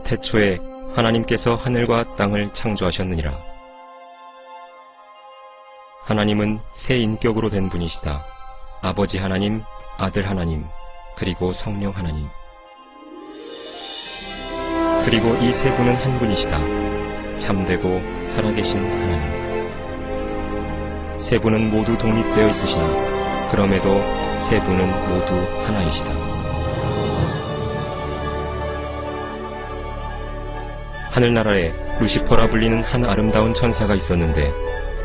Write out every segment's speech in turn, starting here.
태초에 하나님께서 하늘과 땅을 창조하셨느니라. 하나님은 세 인격으로 된 분이시다. 아버지 하나님, 아들 하나님, 그리고 성령 하나님. 그리고 이 세 분은 한 분이시다. 참되고 살아계신 하나님. 세 분은 모두 독립되어 있으시나 그럼에도 세 분은 모두 하나이시다. 하늘나라에 루시퍼라 불리는 한 아름다운 천사가 있었는데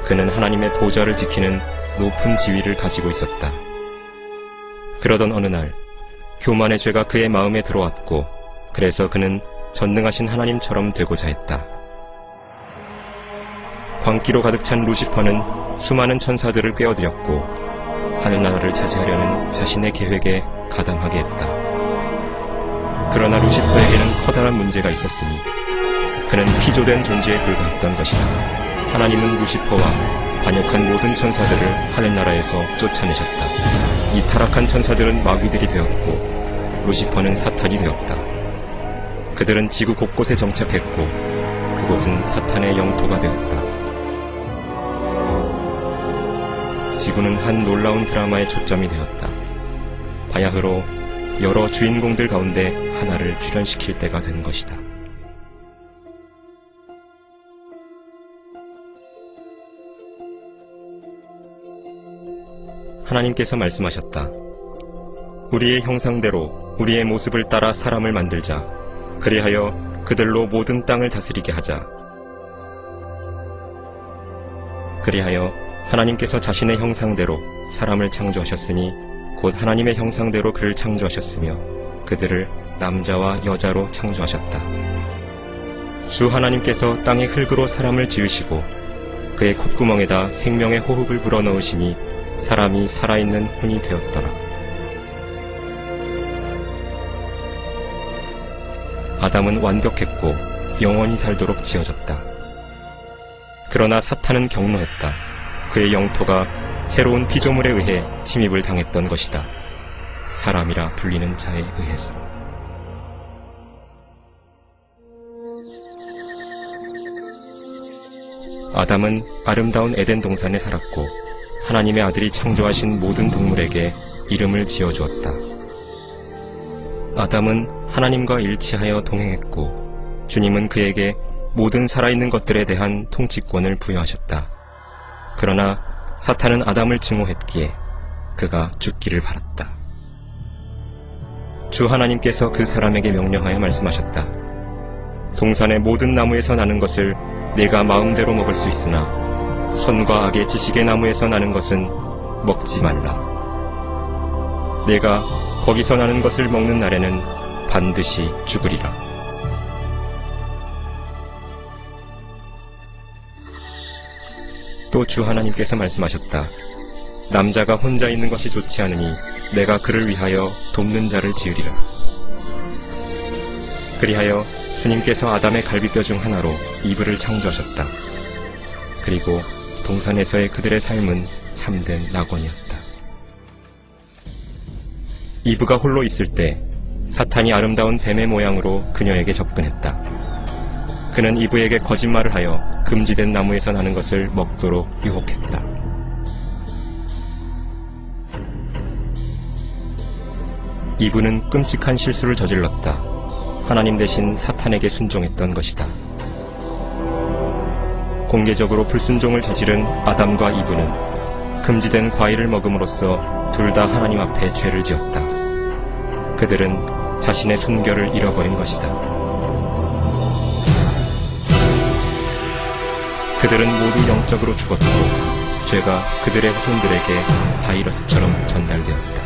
그는 하나님의 보좌를 지키는 높은 지위를 가지고 있었다. 그러던 어느 날 교만의 죄가 그의 마음에 들어왔고 그래서 그는 전능하신 하나님처럼 되고자 했다. 광기로 가득 찬 루시퍼는 수많은 천사들을 꿰어들였고 하늘나라를 차지하려는 자신의 계획에 가담하게 했다. 그러나 루시퍼에게는 커다란 문제가 있었으니 그는 피조된 존재에 불과했던 것이다. 하나님은 루시퍼와 반역한 모든 천사들을 하늘나라에서 쫓아내셨다. 이 타락한 천사들은 마귀들이 되었고 루시퍼는 사탄이 되었다. 그들은 지구 곳곳에 정착했고 그곳은 사탄의 영토가 되었다. 지구는 한 놀라운 드라마의 초점이 되었다. 바야흐로 여러 주인공들 가운데 하나를 출연시킬 때가 된 것이다. 하나님께서 말씀하셨다. 우리의 형상대로 우리의 모습을 따라 사람을 만들자. 그리하여 그들로 모든 땅을 다스리게 하자. 그리하여 하나님께서 자신의 형상대로 사람을 창조하셨으니 곧 하나님의 형상대로 그를 창조하셨으며 그들을 남자와 여자로 창조하셨다. 주 하나님께서 땅의 흙으로 사람을 지으시고 그의 콧구멍에다 생명의 호흡을 불어넣으시니 사람이 살아있는 혼이 되었더라. 아담은 완벽했고 영원히 살도록 지어졌다. 그러나 사탄은 경노했다. 그의 영토가 새로운 피조물에 의해 침입을 당했던 것이다. 사람이라 불리는 자에 의해서. 아담은 아름다운 에덴 동산에 살았고 하나님의 아들이 창조하신 모든 동물에게 이름을 지어주었다. 아담은 하나님과 일치하여 동행했고 주님은 그에게 모든 살아있는 것들에 대한 통치권을 부여하셨다. 그러나 사탄은 아담을 증오했기에 그가 죽기를 바랐다. 주 하나님께서 그 사람에게 명령하여 말씀하셨다. 동산의 모든 나무에서 나는 것을 내가 마음대로 먹을 수 있으나 선과 악의 지식의 나무에서 나는 것은 먹지 말라. 내가 거기서 나는 것을 먹는 날에는 반드시 죽으리라. 또 주 하나님께서 말씀하셨다. 남자가 혼자 있는 것이 좋지 않으니 내가 그를 위하여 돕는 자를 지으리라. 그리하여 주님께서 아담의 갈비뼈 중 하나로 이브를 창조하셨다. 그리고 동산에서의 그들의 삶은 참된 낙원이었다. 이브가 홀로 있을 때 사탄이 아름다운 뱀의 모양으로 그녀에게 접근했다. 그는 이브에게 거짓말을 하여 금지된 나무에서 나는 것을 먹도록 유혹했다. 이브는 끔찍한 실수를 저질렀다. 하나님 대신 사탄에게 순종했던 것이다. 공개적으로 불순종을 저지른 아담과 이브는 금지된 과일을 먹음으로써 둘 다 하나님 앞에 죄를 지었다. 그들은 자신의 순결을 잃어버린 것이다. 그들은 모두 영적으로 죽었고 죄가 그들의 후손들에게 바이러스처럼 전달되었다.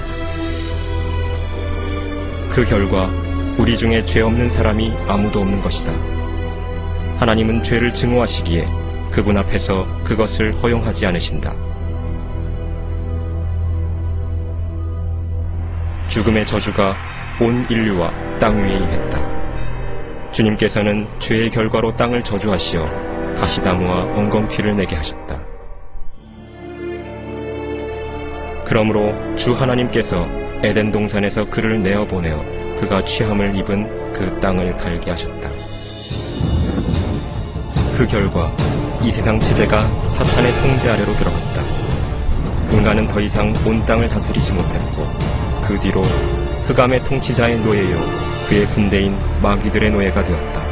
그 결과 우리 중에 죄 없는 사람이 아무도 없는 것이다. 하나님은 죄를 증오하시기에 그분 앞에서 그것을 허용하지 않으신다. 죽음의 저주가 온 인류와 땅 위에 임했다. 주님께서는 죄의 결과로 땅을 저주하시어 가시나무와 엉겅퀴를 내게 하셨다. 그러므로 주 하나님께서 에덴 동산에서 그를 내어보내어 그가 취함을 입은 그 땅을 갈게 하셨다. 그 결과 이 세상 체제가 사탄의 통제 아래로 들어갔다. 인간은 더 이상 온 땅을 다스리지 못했고 그 뒤로 흑암의 통치자의 노예요 그의 군대인 마귀들의 노예가 되었다.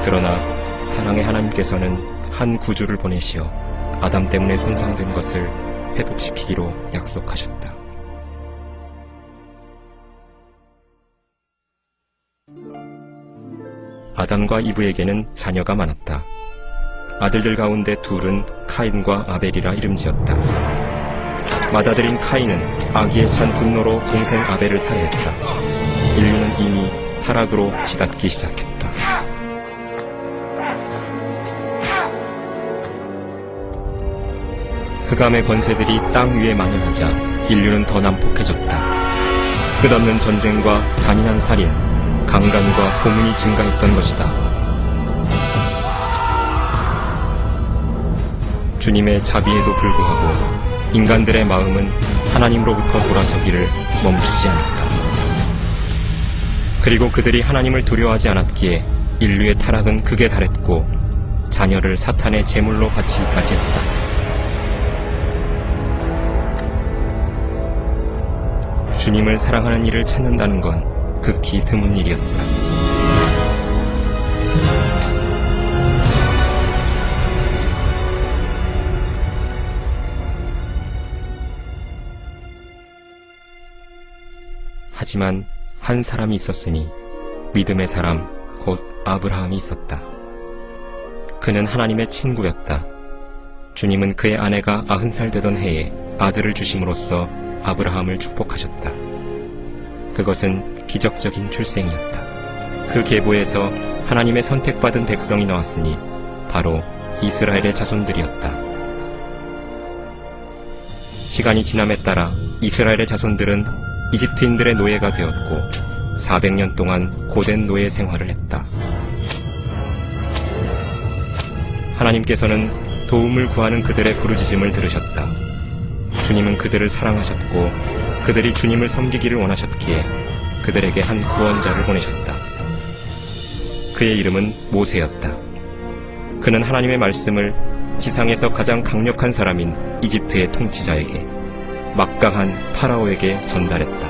그러나 사랑의 하나님께서는 한 구주를 보내시어 아담 때문에 손상된 것을 회복시키기로 약속하셨다. 아담과 이브에게는 자녀가 많았다. 아들들 가운데 둘은 카인과 아벨이라 이름지었다. 맏아들인 카인은 악의에 찬 분노로 동생 아벨을 살해했다. 인류는 이미 타락으로 치닫기 시작했다. 흑암의 권세들이 땅 위에 만연하자 인류는 더 난폭해졌다. 끝없는 전쟁과 잔인한 살인, 강간과 고문이 증가했던 것이다. 주님의 자비에도 불구하고 인간들의 마음은 하나님으로부터 돌아서기를 멈추지 않았다. 그리고 그들이 하나님을 두려워하지 않았기에 인류의 타락은 극에 달했고 자녀를 사탄의 제물로 바치기까지 했다. 주님을 사랑하는 이를 찾는다는 건 극히 드문 일이었다. 하지만 한 사람이 있었으니 믿음의 사람 곧 아브라함이 있었다. 그는 하나님의 친구였다. 주님은 그의 아내가 90살 되던 해에 아들을 주심으로써 아브라함을 축복하셨다. 그것은 기적적인 출생이었다. 그 계보에서 하나님의 선택받은 백성이 나왔으니 바로 이스라엘의 자손들이었다. 시간이 지남에 따라 이스라엘의 자손들은 이집트인들의 노예가 되었고 400년 동안 고된 노예 생활을 했다. 하나님께서는 도움을 구하는 그들의 부르짖음을 들으셨다. 주님은 그들을 사랑하셨고 그들이 주님을 섬기기를 원하셨기에 그들에게 한 구원자를 보내셨다. 그의 이름은 모세였다. 그는 하나님의 말씀을 지상에서 가장 강력한 사람인 이집트의 통치자에게, 막강한 파라오에게 전달했다.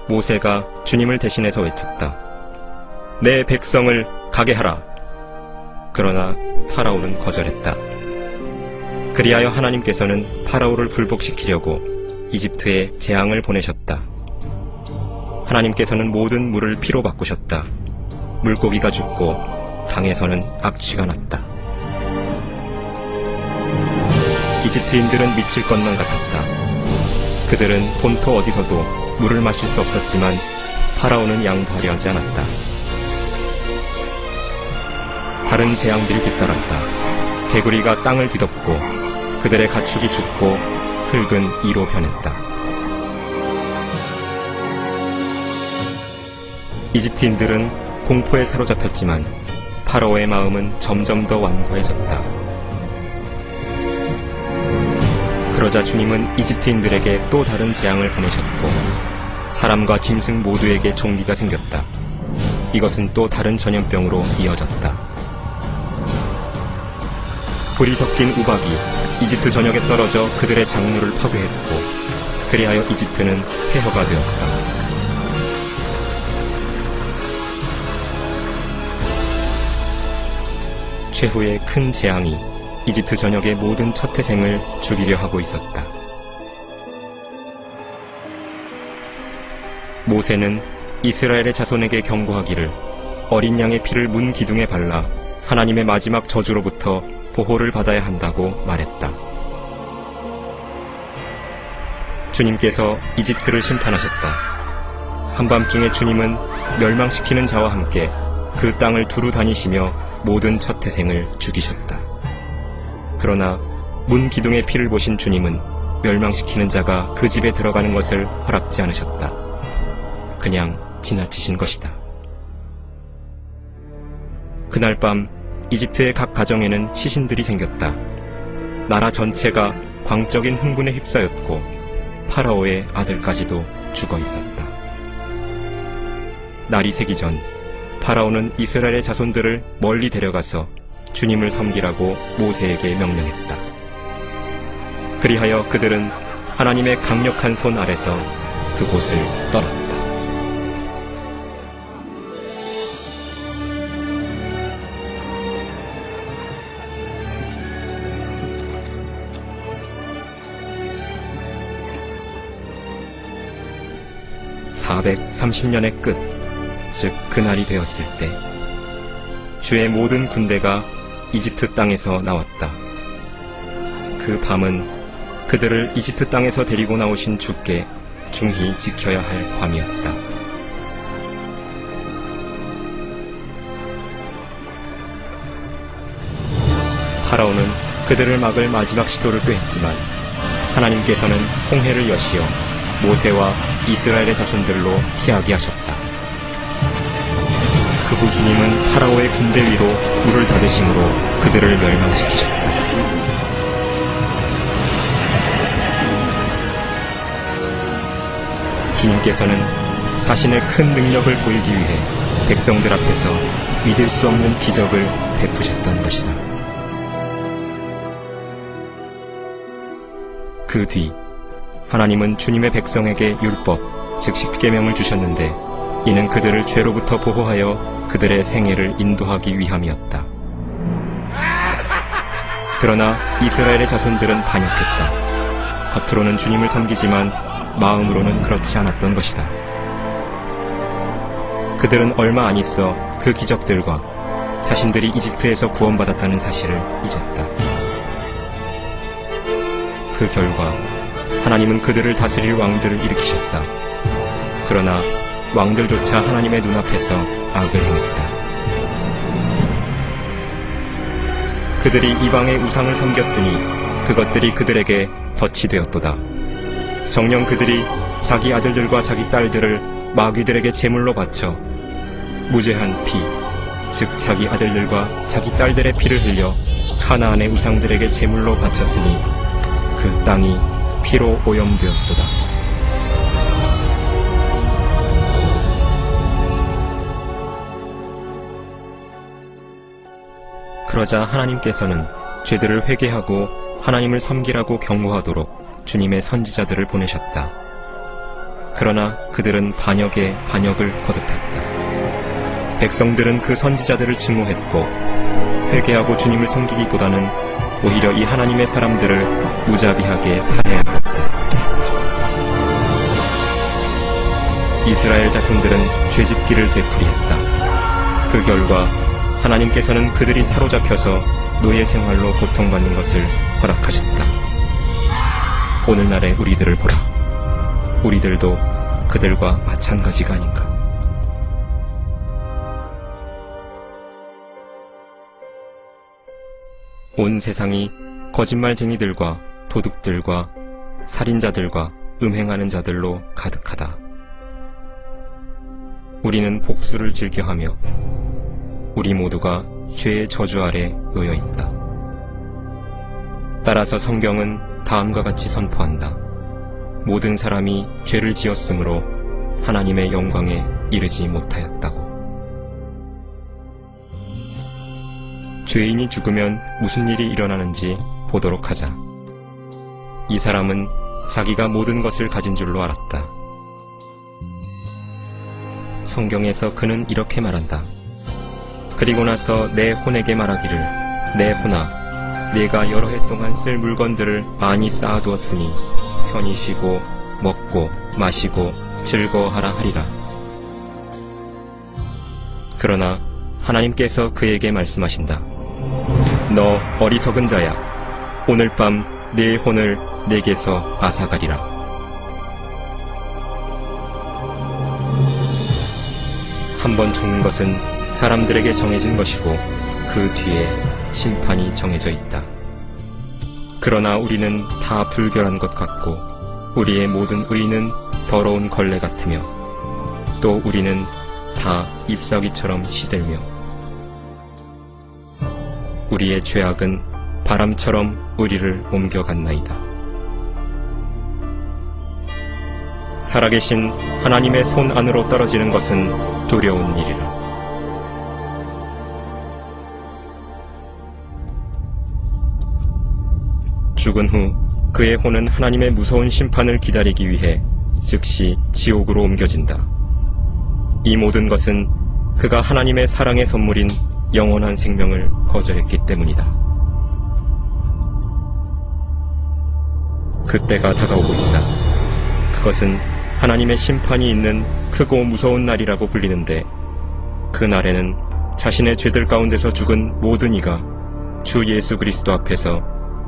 모세가 주님을 대신해서 외쳤다. 내 백성을 가게 하라. 그러나 파라오는 거절했다. 그리하여 하나님께서는 파라오를 굴복시키려고 이집트에 재앙을 보내셨다. 하나님께서는 모든 물을 피로 바꾸셨다. 물고기가 죽고 강에서는 악취가 났다. 이집트인들은 미칠 것만 같았다. 그들은 본토 어디서도 물을 마실 수 없었지만 파라오는 양보하려 하지 않았다. 다른 재앙들이 뒤따랐다. 개구리가 땅을 뒤덮고 그들의 가축이 죽고 흙은 이로 변했다. 이집트인들은 공포에 사로잡혔지만 파라오의 마음은 점점 더 완고해졌다. 그러자 주님은 이집트인들에게 또 다른 재앙을 보내셨고 사람과 짐승 모두에게 종기가 생겼다. 이것은 또 다른 전염병으로 이어졌다. 불이 섞인 우박이 이집트 전역에 떨어져 그들의 작물을 파괴했고 그리하여 이집트는 폐허가 되었다. 최후의 큰 재앙이 이집트 전역의 모든 첫 태생을 죽이려 하고 있었다. 모세는 이스라엘의 자손에게 경고하기를 어린 양의 피를 문 기둥에 발라 하나님의 마지막 저주로부터 보호를 받아야 한다고 말했다. 주님께서 이집트를 심판하셨다. 한밤중에 주님은 멸망시키는 자와 함께 그 땅을 두루 다니시며 모든 첫 태생을 죽이셨다. 그러나 문 기둥의 피를 보신 주님은 멸망시키는 자가 그 집에 들어가는 것을 허락지 않으셨다. 그냥 지나치신 것이다. 그날 밤 이집트의 각 가정에는 시신들이 생겼다. 나라 전체가 광적인 흥분에 휩싸였고 파라오의 아들까지도 죽어 있었다. 날이 새기 전 파라오는 이스라엘의 자손들을 멀리 데려가서 주님을 섬기라고 모세에게 명령했다. 그리하여 그들은 하나님의 강력한 손 아래서 그곳을 떠났다. (430년의 끝), 즉 그날이 되었을 때 주의 모든 군대가 이집트 땅에서 나왔다. 그 밤은 그들을 이집트 땅에서 데리고 나오신 주께 중히 지켜야 할 밤이었다. 파라오는 그들을 막을 마지막 시도를 꾀했지만 하나님께서는 홍해를 여시어 모세와 이스라엘의 자손들로 피하게 하셨다. 그 후 주님은 파라오의 군대 위로 불을 닫으심으로 그들을 멸망시키셨다. 주님께서는 자신의 큰 능력을 보이기 위해 백성들 앞에서 믿을 수 없는 기적을 베푸셨던 것이다. 그 뒤 하나님은 주님의 백성에게 율법, 즉 십계명을 주셨는데 이는 그들을 죄로부터 보호하여 그들의 생애를 인도하기 위함이었다. 그러나 이스라엘의 자손들은 반역했다. 겉으로는 주님을 섬기지만 마음으로는 그렇지 않았던 것이다. 그들은 얼마 안 있어 그 기적들과 자신들이 이집트에서 구원받았다는 사실을 잊었다. 그 결과 하나님은 그들을 다스릴 왕들을 일으키셨다. 그러나 왕들조차 하나님의 눈앞에서 악을 행했다. 그들이 이방의 우상을 섬겼으니 그것들이 그들에게 덫이 되었도다. 정녕 그들이 자기 아들들과 자기 딸들을 마귀들에게 제물로 바쳐 무죄한 피, 즉 자기 아들들과 자기 딸들의 피를 흘려 가나안의 우상들에게 제물로 바쳤으니 그 땅이 피로 오염되었도다. 그러자 하나님께서는 죄들을 회개하고 하나님을 섬기라고 경고하도록 주님의 선지자들을 보내셨다. 그러나 그들은 반역에 반역을 거듭했다. 백성들은 그 선지자들을 증오했고 회개하고 주님을 섬기기보다는 오히려 이 하나님의 사람들을 무자비하게 살해해버렸다. 이스라엘 자손들은 죄짓기를 되풀이했다. 그 결과 하나님께서는 그들이 사로잡혀서 노예 생활로 고통받는 것을 허락하셨다. 오늘날의 우리들을 보라. 우리들도 그들과 마찬가지가 아닌가. 온 세상이 거짓말쟁이들과 도둑들과 살인자들과 음행하는 자들로 가득하다. 우리는 복수를 즐겨하며 우리 모두가 죄의 저주 아래 놓여 있다. 따라서 성경은 다음과 같이 선포한다. 모든 사람이 죄를 지었으므로 하나님의 영광에 이르지 못하였다고. 죄인이 죽으면 무슨 일이 일어나는지 보도록 하자. 이 사람은 자기가 모든 것을 가진 줄로 알았다. 성경에서 그는 이렇게 말한다. 그리고 나서 내 혼에게 말하기를, 내 혼아, 네가 여러 해 동안 쓸 물건들을 많이 쌓아두었으니 편히 쉬고 먹고 마시고 즐거워하라 하리라. 그러나 하나님께서 그에게 말씀하신다. 너 어리석은 자야. 오늘 밤 네 혼을 내게서 앗아가리라. 한 번 죽는 것은 사람들에게 정해진 것이고 그 뒤에 심판이 정해져 있다. 그러나 우리는 다 불결한 것 같고 우리의 모든 의는 더러운 걸레 같으며 또 우리는 다 잎사귀처럼 시들며 우리의 죄악은 바람처럼 우리를 옮겨갔나이다. 살아계신 하나님의 손 안으로 떨어지는 것은 두려운 일이라. 죽은 후 그의 혼은 하나님의 무서운 심판을 기다리기 위해 즉시 지옥으로 옮겨진다. 이 모든 것은 그가 하나님의 사랑의 선물인 영원한 생명을 거절했기 때문이다. 그때가 다가오고 있다. 그것은 하나님의 심판이 있는 크고 무서운 날이라고 불리는데, 그 날에는 자신의 죄들 가운데서 죽은 모든 이가 주 예수 그리스도 앞에서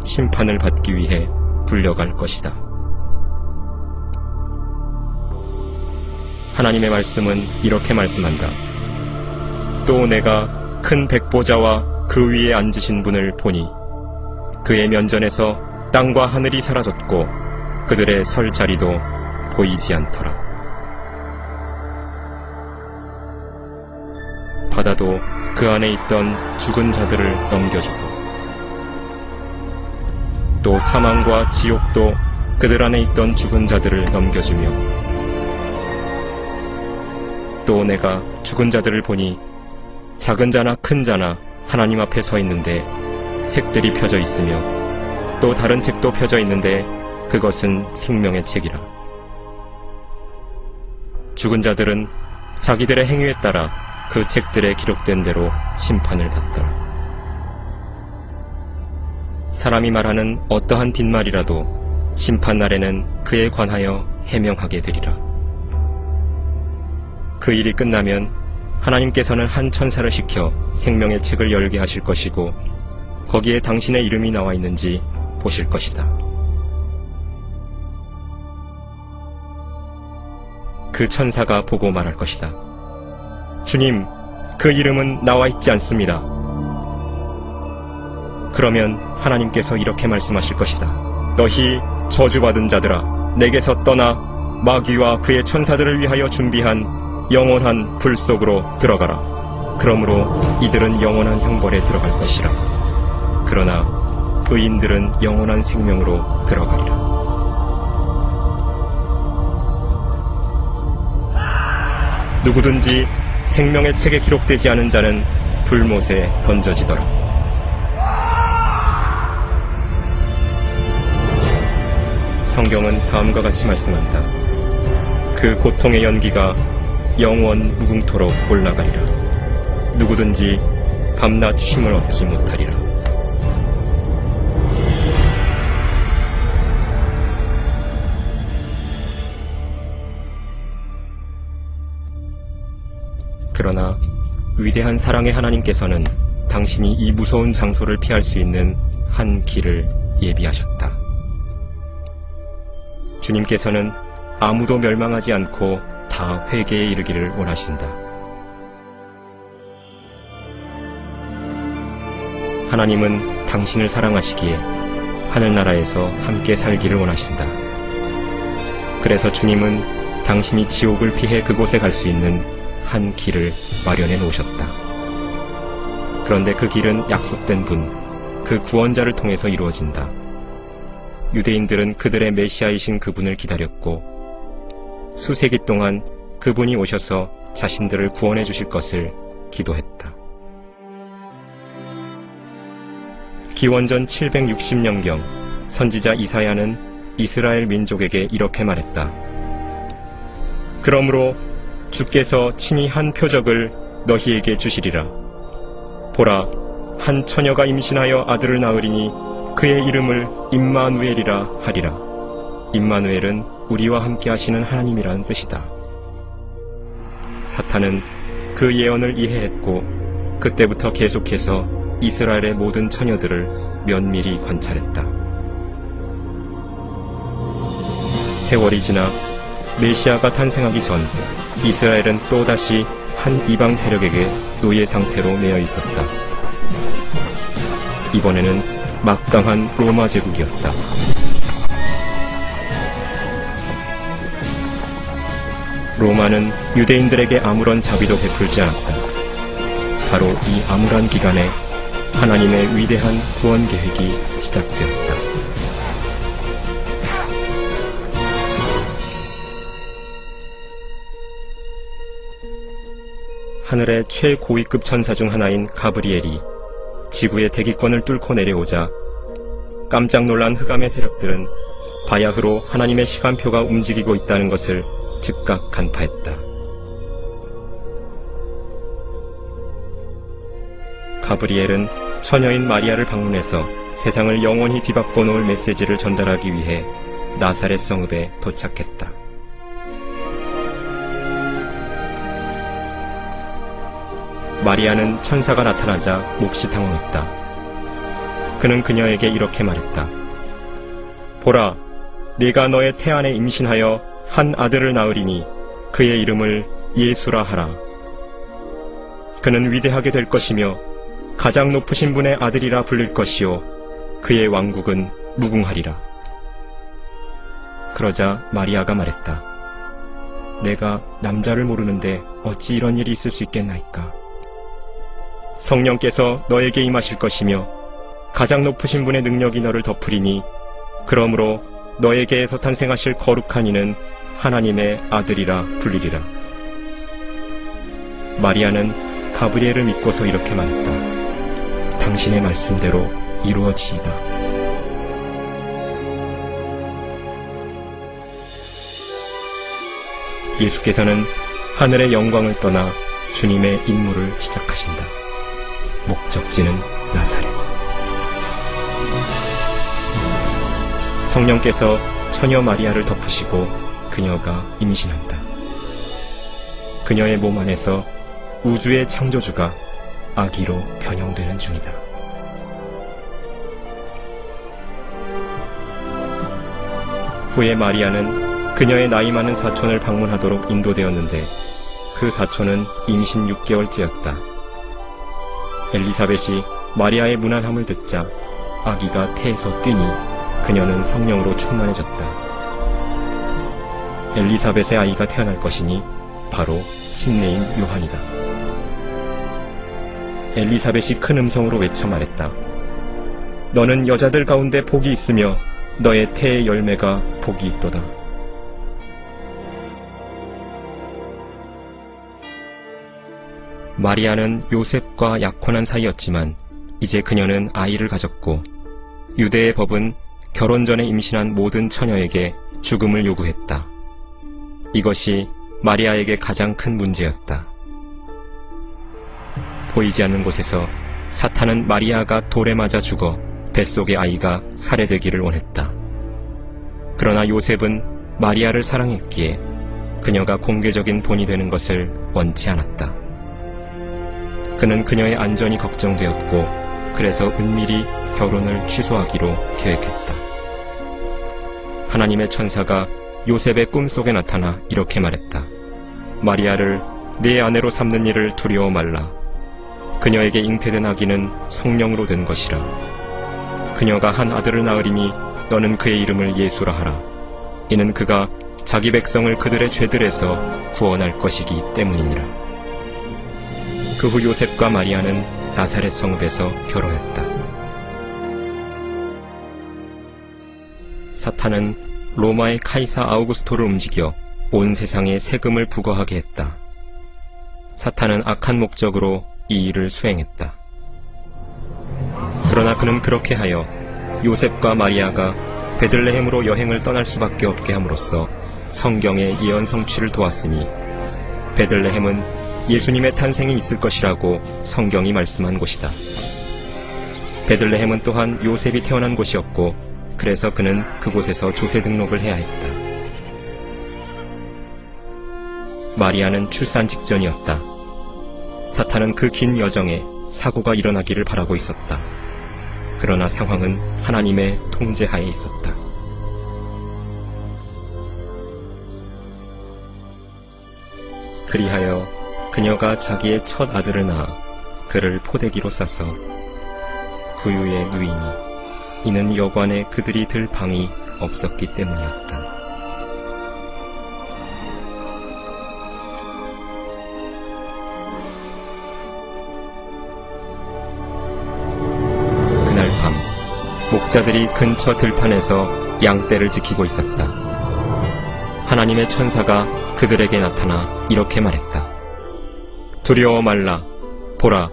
심판을 받기 위해 불려갈 것이다. 하나님의 말씀은 이렇게 말씀한다. 또 내가 큰 백보자와 그 위에 앉으신 분을 보니 그의 면전에서 땅과 하늘이 사라졌고 그들의 설 자리도 보이지 않더라. 바다도 그 안에 있던 죽은 자들을 넘겨주고 또 사망과 지옥도 그들 안에 있던 죽은 자들을 넘겨주며, 또 내가 죽은 자들을 보니 작은 자나 큰 자나 하나님 앞에 서 있는데 책들이 펴져 있으며 또 다른 책도 펴져 있는데 그것은 생명의 책이라. 죽은 자들은 자기들의 행위에 따라 그 책들에 기록된 대로 심판을 받더라. 사람이 말하는 어떠한 빈말이라도 심판날에는 그에 관하여 해명하게 되리라. 그 일이 끝나면 하나님께서는 한 천사를 시켜 생명의 책을 열게 하실 것이고 거기에 당신의 이름이 나와 있는지 보실 것이다. 그 천사가 보고 말할 것이다. 주님, 그 이름은 나와 있지 않습니다. 그러면 하나님께서 이렇게 말씀하실 것이다. 너희 저주받은 자들아, 내게서 떠나 마귀와 그의 천사들을 위하여 준비한 영원한 불 속으로 들어가라. 그러므로 이들은 영원한 형벌에 들어갈 것이라. 그러나 의인들은 영원한 생명으로 들어가리라. 누구든지 생명의 책에 기록되지 않은 자는 불못에 던져지더라. 성경은 다음과 같이 말씀한다. 그 고통의 연기가 영원 무궁토록 올라가리라. 누구든지 밤낮 쉼을 얻지 못하리라. 그러나 위대한 사랑의 하나님께서는 당신이 이 무서운 장소를 피할 수 있는 한 길을 예비하셨다. 주님께서는 아무도 멸망하지 않고 다 회개에 이르기를 원하신다. 하나님은 당신을 사랑하시기에 하늘나라에서 함께 살기를 원하신다. 그래서 주님은 당신이 지옥을 피해 그곳에 갈 수 있는 한 길을 마련해 놓으셨다. 그런데 그 길은 약속된 분, 그 구원자를 통해서 이루어진다. 유대인들은 그들의 메시아이신 그분을 기다렸고 수세기 동안 그분이 오셔서 자신들을 구원해 주실 것을 기도했다. 기원전 760년경 선지자 이사야는 이스라엘 민족에게 이렇게 말했다. 그러므로 주께서 친히 한 표적을 너희에게 주시리라. 보라, 한 처녀가 임신하여 아들을 낳으리니 그의 이름을 임마누엘이라 하리라. 임마누엘은 우리와 함께 하시는 하나님이라는 뜻이다. 사탄은 그 예언을 이해했고 그때부터 계속해서 이스라엘의 모든 처녀들을 면밀히 관찰했다. 세월이 지나 메시아가 탄생하기 전 이스라엘은 또다시 한 이방 세력에게 노예 상태로 매여 있었다. 이번에는 막강한 로마 제국이었다. 로마는 유대인들에게 아무런 자비도 베풀지 않았다. 바로 이 암울한 기간에 하나님의 위대한 구원 계획이 시작되었다. 하늘의 최고위급 천사 중 하나인 가브리엘이 지구의 대기권을 뚫고 내려오자 깜짝 놀란 흑암의 세력들은 바야흐로 하나님의 시간표가 움직이고 있다는 것을 즉각 간파했다. 가브리엘은 처녀인 마리아를 방문해서 세상을 영원히 뒤바꿔 놓을 메시지를 전달하기 위해 나사렛 성읍에 도착했다. 마리아는 천사가 나타나자 몹시 당황했다. 그는 그녀에게 이렇게 말했다. 보라, 네가 너의 태안에 임신하여 한 아들을 낳으리니 그의 이름을 예수라 하라. 그는 위대하게 될 것이며 가장 높으신 분의 아들이라 불릴 것이요 그의 왕국은 무궁하리라. 그러자 마리아가 말했다. 내가 남자를 모르는데 어찌 이런 일이 있을 수 있겠나이까. 성령께서 너에게 임하실 것이며 가장 높으신 분의 능력이 너를 덮으리니 그러므로 너에게서 탄생하실 거룩한 이는 하나님의 아들이라 불리리라. 마리아는 가브리엘을 믿고서 이렇게 말했다. 당신의 말씀대로 이루어지이다. 예수께서는 하늘의 영광을 떠나 주님의 임무를 시작하신다. 목적지는 나사렛. 성령께서 처녀 마리아를 덮으시고 그녀가 임신한다. 그녀의 몸 안에서 우주의 창조주가 아기로 변형되는 중이다. 후에 마리아는 그녀의 나이 많은 사촌을 방문하도록 인도되었는데 그 사촌은 임신 6개월째였다. 엘리사벳이 마리아의 무난함을 듣자 아기가 태에서 뛰니 그녀는 성령으로 충만해졌다. 엘리사벳의 아이가 태어날 것이니 바로 친내인 요한이다. 엘리사벳이 큰 음성으로 외쳐 말했다. 너는 여자들 가운데 복이 있으며 너의 태의 열매가 복이 있도다. 마리아는 요셉과 약혼한 사이였지만 이제 그녀는 아이를 가졌고 유대의 법은 결혼 전에 임신한 모든 처녀에게 죽음을 요구했다. 이것이 마리아에게 가장 큰 문제였다. 보이지 않는 곳에서 사탄은 마리아가 돌에 맞아 죽어 뱃속의 아이가 살해되기를 원했다. 그러나 요셉은 마리아를 사랑했기에 그녀가 공개적인 본이 되는 것을 원치 않았다. 그는 그녀의 안전이 걱정되었고 그래서 은밀히 결혼을 취소하기로 계획했다. 하나님의 천사가 요셉의 꿈속에 나타나 이렇게 말했다. 마리아를 네 아내로 삼는 일을 두려워 말라. 그녀에게 잉태된 아기는 성령으로 된 것이라. 그녀가 한 아들을 낳으리니 너는 그의 이름을 예수라 하라. 이는 그가 자기 백성을 그들의 죄들에서 구원할 것이기 때문이니라. 그 후 요셉과 마리아는 나사렛 성읍에서 결혼했다. 사탄은 로마의 카이사 아우구스토를 움직여 온 세상에 세금을 부과하게 했다. 사탄은 악한 목적으로 이 일을 수행했다. 그러나 그는 그렇게 하여 요셉과 마리아가 베들레헴으로 여행을 떠날 수밖에 없게 함으로써 성경의 예언 성취를 도왔으니 베들레헴은 예수님의 탄생이 있을 것이라고 성경이 말씀한 곳이다. 베들레헴은 또한 요셉이 태어난 곳이었고 그래서 그는 그곳에서 조세 등록을 해야 했다. 마리아는 출산 직전이었다. 사탄은 그 긴 여정에 사고가 일어나기를 바라고 있었다. 그러나 상황은 하나님의 통제하에 있었다. 그리하여 그녀가 자기의 첫 아들을 낳아 그를 포대기로 싸서 구유에 누이니 이는 여관에 그들이 들 방이 없었기 때문이었다. 그날 밤 목자들이 근처 들판에서 양떼를 지키고 있었다. 하나님의 천사가 그들에게 나타나 이렇게 말했다. 두려워 말라. 보라,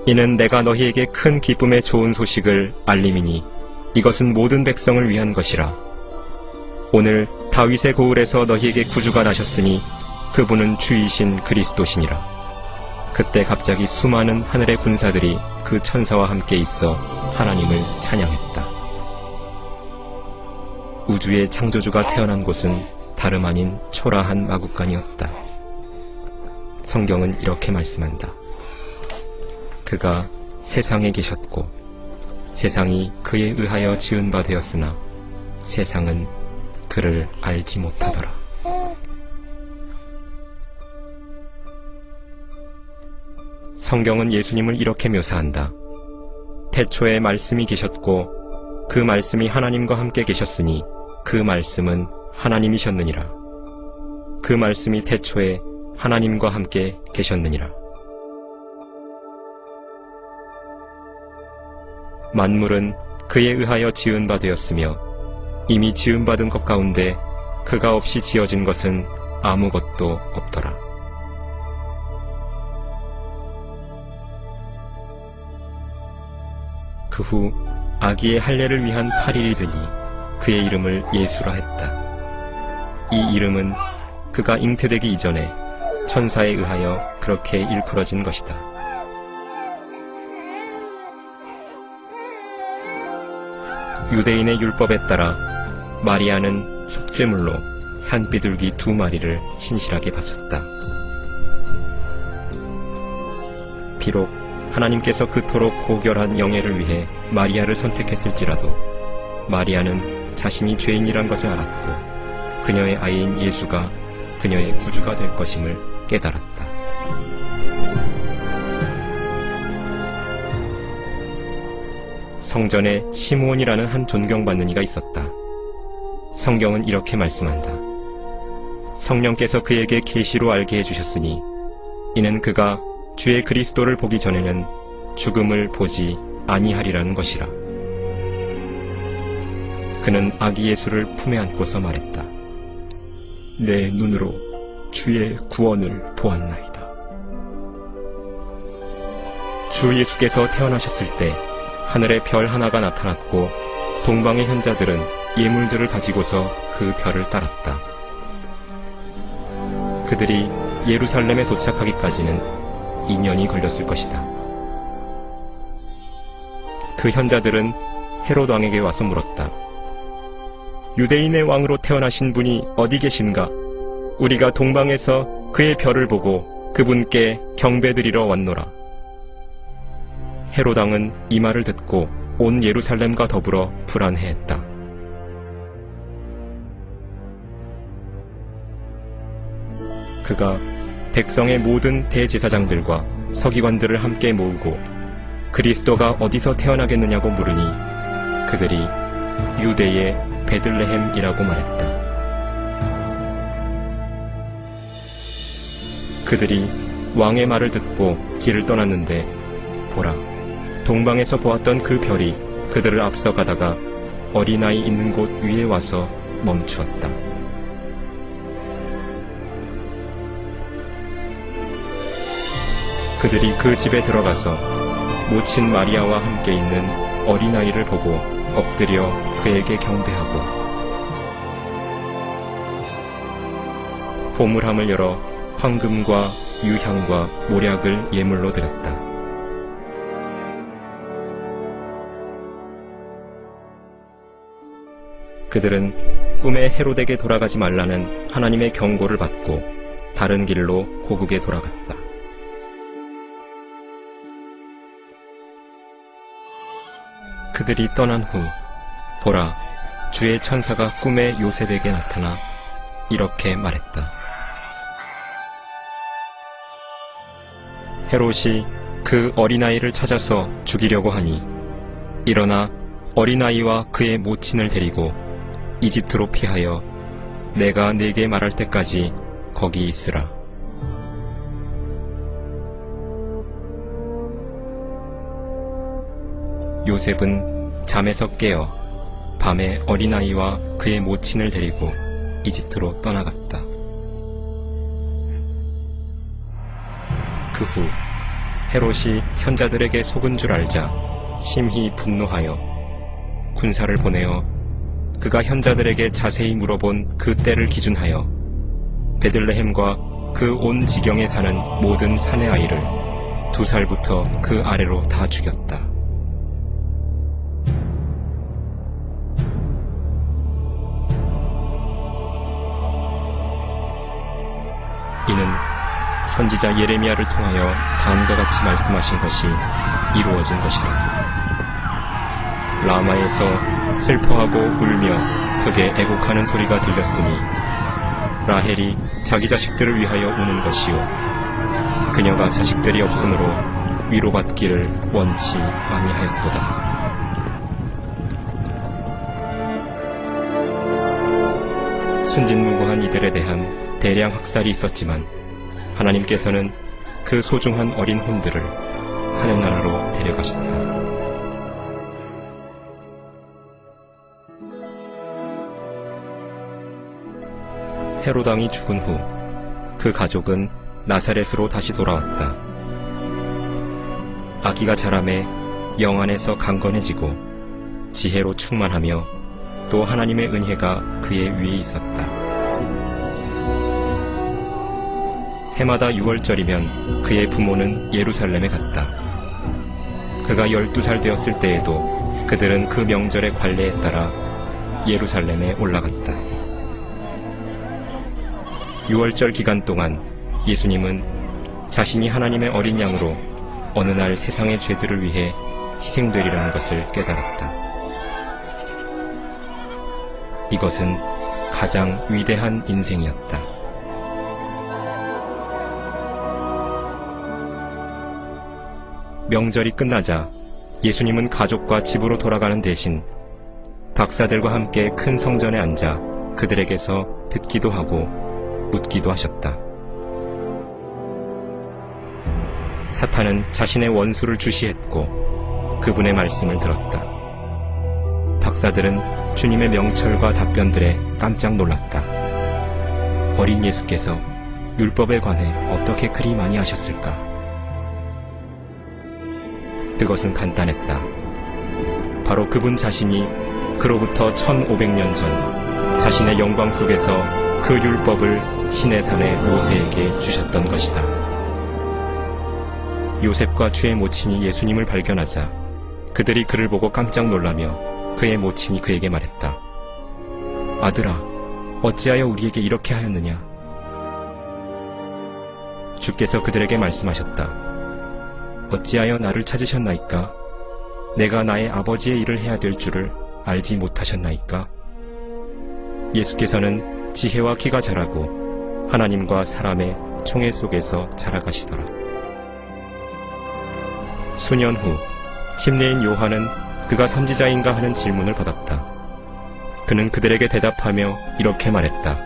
이는 내가 너희에게 큰 기쁨의 좋은 소식을 알림이니 이것은 모든 백성을 위한 것이라. 오늘 다윗의 고을에서 너희에게 구주가 나셨으니 그분은 주이신 그리스도시니라. 그때 갑자기 수많은 하늘의 군사들이 그 천사와 함께 있어 하나님을 찬양했다. 우주의 창조주가 태어난 곳은 다름 아닌 초라한 마구간이었다. 성경은 이렇게 말씀한다. 그가 세상에 계셨고 세상이 그에 의하여 지은 바 되었으나 세상은 그를 알지 못하더라. 성경은 예수님을 이렇게 묘사한다. 태초에 말씀이 계셨고 그 말씀이 하나님과 함께 계셨으니 그 말씀은 하나님이셨느니라. 그 말씀이 태초에 하나님과 함께 계셨느니라. 만물은 그에 의하여 지은 바 되었으며 이미 지음받은 것 가운데 그가 없이 지어진 것은 아무것도 없더라. 그 후 아기의 할례를 위한 8일이 되니 그의 이름을 예수라 했다. 이 이름은 그가 잉태되기 이전에 천사에 의하여 그렇게 일컬어진 것이다. 유대인의 율법에 따라 마리아는 속죄물로 산비둘기 2마리를 신실하게 바쳤다. 비록 하나님께서 그토록 고결한 영예를 위해 마리아를 선택했을지라도 마리아는 자신이 죄인이란 것을 알았고 그녀의 아이인 예수가 그녀의 구주가 될 것임을 깨달았다. 성전에 시므온이라는 한 존경받는 이가 있었다. 성경은 이렇게 말씀한다. 성령께서 그에게 계시로 알게 해주셨으니 이는 그가 주의 그리스도를 보기 전에는 죽음을 보지 아니하리라는 것이라. 그는 아기 예수를 품에 안고서 말했다. 내 눈으로 주의 구원을 보았나이다. 주 예수께서 태어나셨을 때 하늘에 별 하나가 나타났고 동방의 현자들은 예물들을 가지고서 그 별을 따랐다. 그들이 예루살렘에 도착하기까지는 2년이 걸렸을 것이다. 그 현자들은 헤롯 왕에게 와서 물었다. 유대인의 왕으로 태어나신 분이 어디 계신가? 우리가 동방에서 그의 별을 보고 그분께 경배드리러 왔노라. 헤롯 왕은 이 말을 듣고 온 예루살렘과 더불어 불안해했다. 그가 백성의 모든 대제사장들과 서기관들을 함께 모으고 그리스도가 어디서 태어나겠느냐고 물으니 그들이 유대의 베들레헴이라고 말했다. 그들이 왕의 말을 듣고 길을 떠났는데 보라, 동방에서 보았던 그 별이 그들을 앞서가다가 어린아이 있는 곳 위에 와서 멈추었다. 그들이 그 집에 들어가서 모친 마리아와 함께 있는 어린아이를 보고 엎드려 그에게 경배하고 보물함을 열어 황금과 유향과 모략을 예물로 드렸다. 그들은 꿈에 헤롯에게 돌아가지 말라는 하나님의 경고를 받고 다른 길로 고국에 돌아갔다. 그들이 떠난 후 보라, 주의 천사가 꿈에 요셉에게 나타나 이렇게 말했다. 헤롯이 그 어린아이를 찾아서 죽이려고 하니 일어나 어린아이와 그의 모친을 데리고 이집트로 피하여 내가 네게 말할 때까지 거기 있으라. 요셉은 잠에서 깨어 밤에 어린아이와 그의 모친을 데리고 이집트로 떠나갔다. 그 후 헤롯이 현자들에게 속은 줄 알자 심히 분노하여 군사를 보내어 그가 현자들에게 자세히 물어본 그 때를 기준하여 베들레헴과 그 온 지경에 사는 모든 사내 아이를 2살부터 그 아래로 다 죽였다. 이는 선지자 예레미야를 통하여 다음과 같이 말씀하신 것이 이루어진 것이다. 라마에서 슬퍼하고 울며 크게 애곡하는 소리가 들렸으니 라헬이 자기 자식들을 위하여 우는 것이요 그녀가 자식들이 없으므로 위로받기를 원치 아니하였도다. 순진무구한 이들에 대한 대량 학살이 있었지만 하나님께서는 그 소중한 어린 혼들을 하늘나라로 데려가셨다. 헤롯 왕이 죽은 후 그 가족은 나사렛으로 다시 돌아왔다. 아기가 자라매 영 안에서 강건해지고 지혜로 충만하며 또 하나님의 은혜가 그의 위에 있었다. 해마다 6월절이면 그의 부모는 예루살렘에 갔다. 그가 12살 되었을 때에도 그들은 그 명절의 관례에 따라 예루살렘에 올라갔다. 6월절 기간 동안 예수님은 자신이 하나님의 어린 양으로 어느 날 세상의 죄들을 위해 희생되리라는 것을 깨달았다. 이것은 가장 위대한 인생이었다. 명절이 끝나자 예수님은 가족과 집으로 돌아가는 대신 박사들과 함께 큰 성전에 앉아 그들에게서 듣기도 하고 묻기도 하셨다. 사탄은 자신의 원수를 주시했고 그분의 말씀을 들었다. 박사들은 주님의 명철과 답변들에 깜짝 놀랐다. 어린 예수께서 율법에 관해 어떻게 그리 많이 하셨을까? 그것은 간단했다. 바로 그분 자신이 그로부터 1500년 전 자신의 영광 속에서 그 율법을 시내산의 모세에게 주셨던 것이다. 요셉과 주의 모친이 예수님을 발견하자 그들이 그를 보고 깜짝 놀라며 그의 모친이 그에게 말했다. 아들아, 어찌하여 우리에게 이렇게 하였느냐? 주께서 그들에게 말씀하셨다. 어찌하여 나를 찾으셨나이까? 내가 나의 아버지의 일을 해야 될 줄을 알지 못하셨나이까? 예수께서는 지혜와 키가 자라고 하나님과 사람의 총애 속에서 자라가시더라. 수년 후 침례인 요한은 그가 선지자인가 하는 질문을 받았다. 그는 그들에게 대답하며 이렇게 말했다.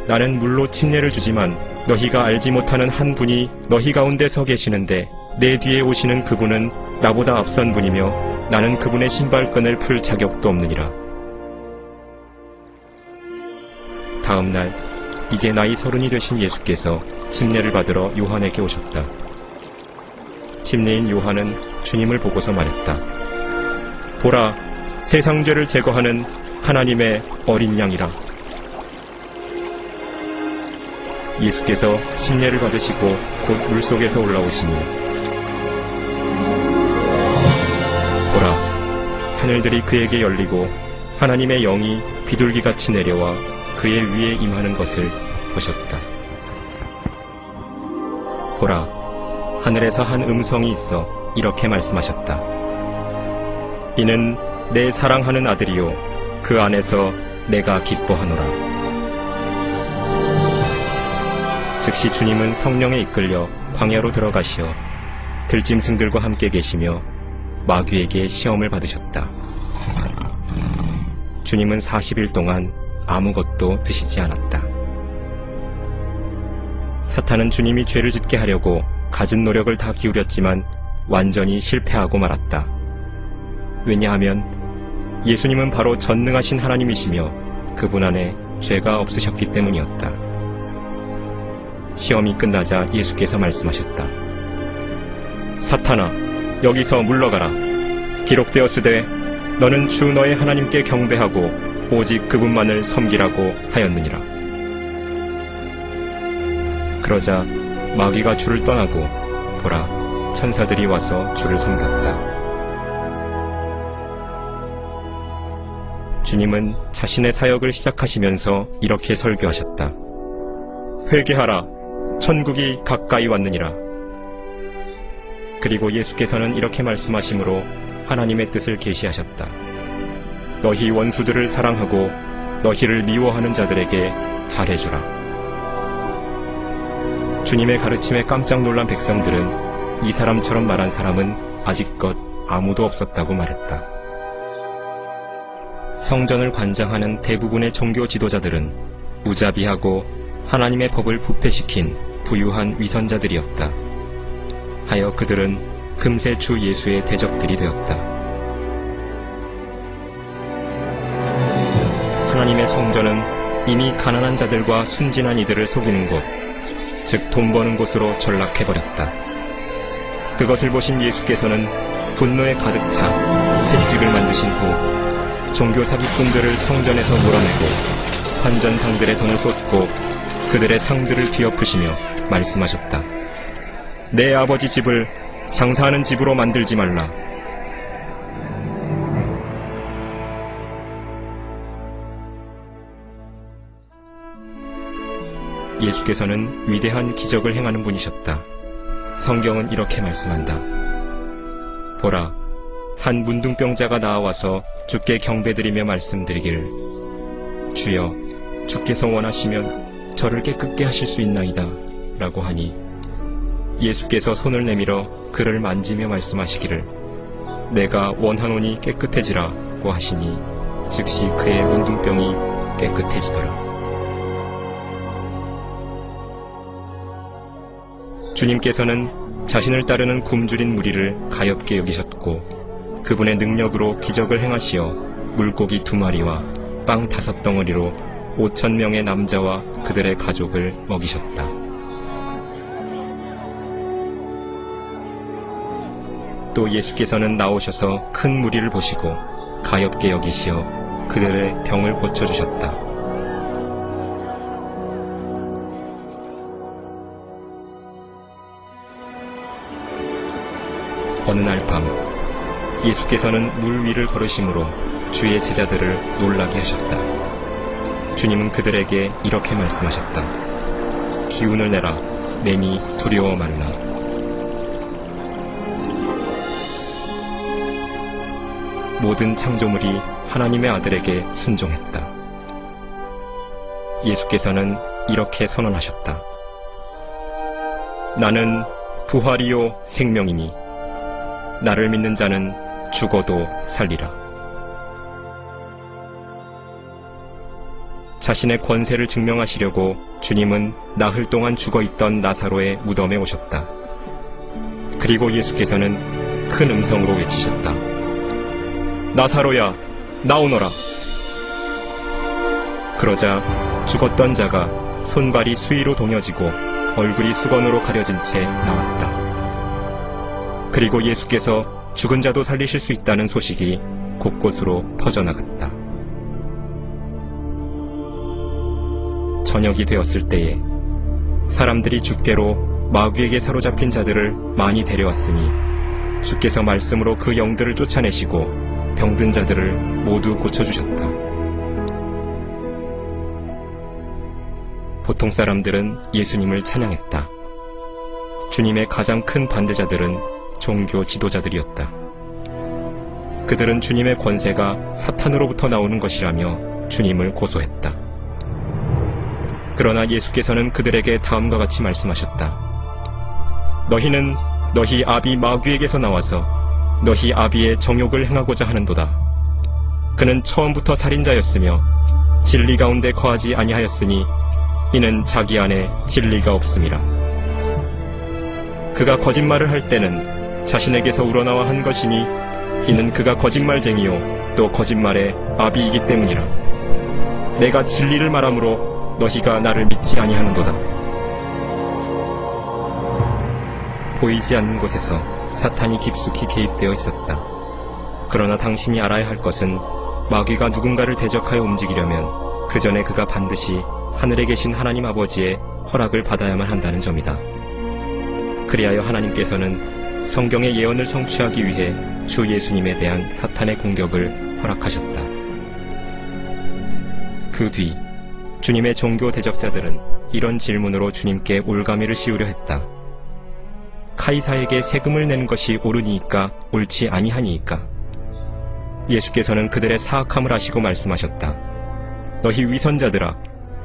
나는 물로 침례를 주지만 너희가 알지 못하는 한 분이 너희 가운데 서 계시는데 내 뒤에 오시는 그분은 나보다 앞선 분이며 나는 그분의 신발끈을 풀 자격도 없느니라. 다음 날 이제 나이 30이 되신 예수께서 침례를 받으러 요한에게 오셨다. 침례인 요한은 주님을 보고서 말했다. 보라, 세상 죄를 제거하는 하나님의 어린 양이라. 예수께서 침례를 받으시고 곧 물속에서 올라오시니 보라, 하늘들이 그에게 열리고 하나님의 영이 비둘기같이 내려와 그의 위에 임하는 것을 보셨다. 보라, 하늘에서 한 음성이 있어 이렇게 말씀하셨다. 이는 내 사랑하는 아들이요 그 안에서 내가 기뻐하노라. 즉시 주님은 성령에 이끌려 광야로 들어가시어 들짐승들과 함께 계시며 마귀에게 시험을 받으셨다. 주님은 40일 동안 아무것도 드시지 않았다. 사탄은 주님이 죄를 짓게 하려고 갖은 노력을 다 기울였지만 완전히 실패하고 말았다. 왜냐하면 예수님은 바로 전능하신 하나님이시며 그분 안에 죄가 없으셨기 때문이었다. 시험이 끝나자 예수께서 말씀하셨다. 사탄아, 여기서 물러가라. 기록되었으되 너는 주 너의 하나님께 경배하고 오직 그분만을 섬기라고 하였느니라. 그러자 마귀가 주를 떠나고 보라, 천사들이 와서 주를 섬겼다. 주님은 자신의 사역을 시작하시면서 이렇게 설교하셨다. 회개하라, 천국이 가까이 왔느니라. 그리고 예수께서는 이렇게 말씀하심으로 하나님의 뜻을 계시하셨다. 너희 원수들을 사랑하고 너희를 미워하는 자들에게 잘해주라. 주님의 가르침에 깜짝 놀란 백성들은 이 사람처럼 말한 사람은 아직껏 아무도 없었다고 말했다. 성전을 관장하는 대부분의 종교 지도자들은 무자비하고 하나님의 법을 부패시킨 부유한 위선자들이었다. 하여 그들은 금세 주 예수의 대적들이 되었다. 하나님의 성전은 이미 가난한 자들과 순진한 이들을 속이는 곳, 즉 돈 버는 곳으로 전락해버렸다. 그것을 보신 예수께서는 분노에 가득 차 채찍을 만드신 후 종교 사기꾼들을 성전에서 몰아내고 환전상들의 돈을 쏟고 그들의 상들을 뒤엎으시며 말씀하셨다. 내 아버지 집을 장사하는 집으로 만들지 말라. 예수께서는 위대한 기적을 행하는 분이셨다. 성경은 이렇게 말씀한다. 보라, 한 문둥병자가 나와서 주께 경배드리며 말씀드리길, 주여, 주께서 원하시면 저를 깨끗게 하실 수 있나이다 라고 하니 예수께서 손을 내밀어 그를 만지며 말씀하시기를, 내가 원하노니 깨끗해지라고 하시니 즉시 그의 문둥병이 깨끗해지더라. 주님께서는 자신을 따르는 굶주린 무리를 가엾게 여기셨고 그분의 능력으로 기적을 행하시어 물고기 2마리와 빵 5덩어리로 5,000명의 남자와 그들의 가족을 먹이셨다. 또 예수께서는 나오셔서 큰 무리를 보시고 가엾게 여기시어 그들의 병을 고쳐주셨다. 어느 날 밤 예수께서는 물 위를 걸으심으로 주의 제자들을 놀라게 하셨다. 주님은 그들에게 이렇게 말씀하셨다. 기운을 내라, 내니 두려워 말라. 모든 창조물이 하나님의 아들에게 순종했다. 예수께서는 이렇게 선언하셨다. 나는 부활이요 생명이니 나를 믿는 자는 죽어도 살리라. 자신의 권세를 증명하시려고 주님은 나흘 동안 죽어있던 나사로의 무덤에 오셨다. 그리고 예수께서는 큰 음성으로 외치셨다. 나사로야, 나오너라. 그러자 죽었던 자가 손발이 수위로 동여지고 얼굴이 수건으로 가려진 채 나왔다. 그리고 예수께서 죽은 자도 살리실 수 있다는 소식이 곳곳으로 퍼져나갔다. 저녁이 되었을 때에 사람들이 주께로 마귀에게 사로잡힌 자들을 많이 데려왔으니 주께서 말씀으로 그 영들을 쫓아내시고 병든 자들을 모두 고쳐주셨다. 보통 사람들은 예수님을 찬양했다. 주님의 가장 큰 반대자들은 종교 지도자들이었다. 그들은 주님의 권세가 사탄으로부터 나오는 것이라며 주님을 고소했다. 그러나 예수께서는 그들에게 다음과 같이 말씀하셨다. 너희는 너희 아비 마귀에게서 나와서 너희 아비의 정욕을 행하고자 하는도다. 그는 처음부터 살인자였으며 진리 가운데 거하지 아니하였으니 이는 자기 안에 진리가 없음이라. 그가 거짓말을 할 때는 자신에게서 우러나와 한 것이니 이는 그가 거짓말쟁이요 또 거짓말의 아비이기 때문이라. 내가 진리를 말하므로 너희가 나를 믿지 아니하는도다. 보이지 않는 곳에서 사탄이 깊숙이 개입되어 있었다. 그러나 당신이 알아야 할 것은 마귀가 누군가를 대적하여 움직이려면 그 전에 그가 반드시 하늘에 계신 하나님 아버지의 허락을 받아야만 한다는 점이다. 그리하여 하나님께서는 성경의 예언을 성취하기 위해 주 예수님에 대한 사탄의 공격을 허락하셨다. 그 뒤 주님의 종교 대적자들은 이런 질문으로 주님께 올가미를 씌우려 했다. 카이사에게 세금을 내는 것이 옳으니이까 옳지 아니하니이까? 예수께서는 그들의 사악함을 아시고 말씀하셨다. 너희 위선자들아,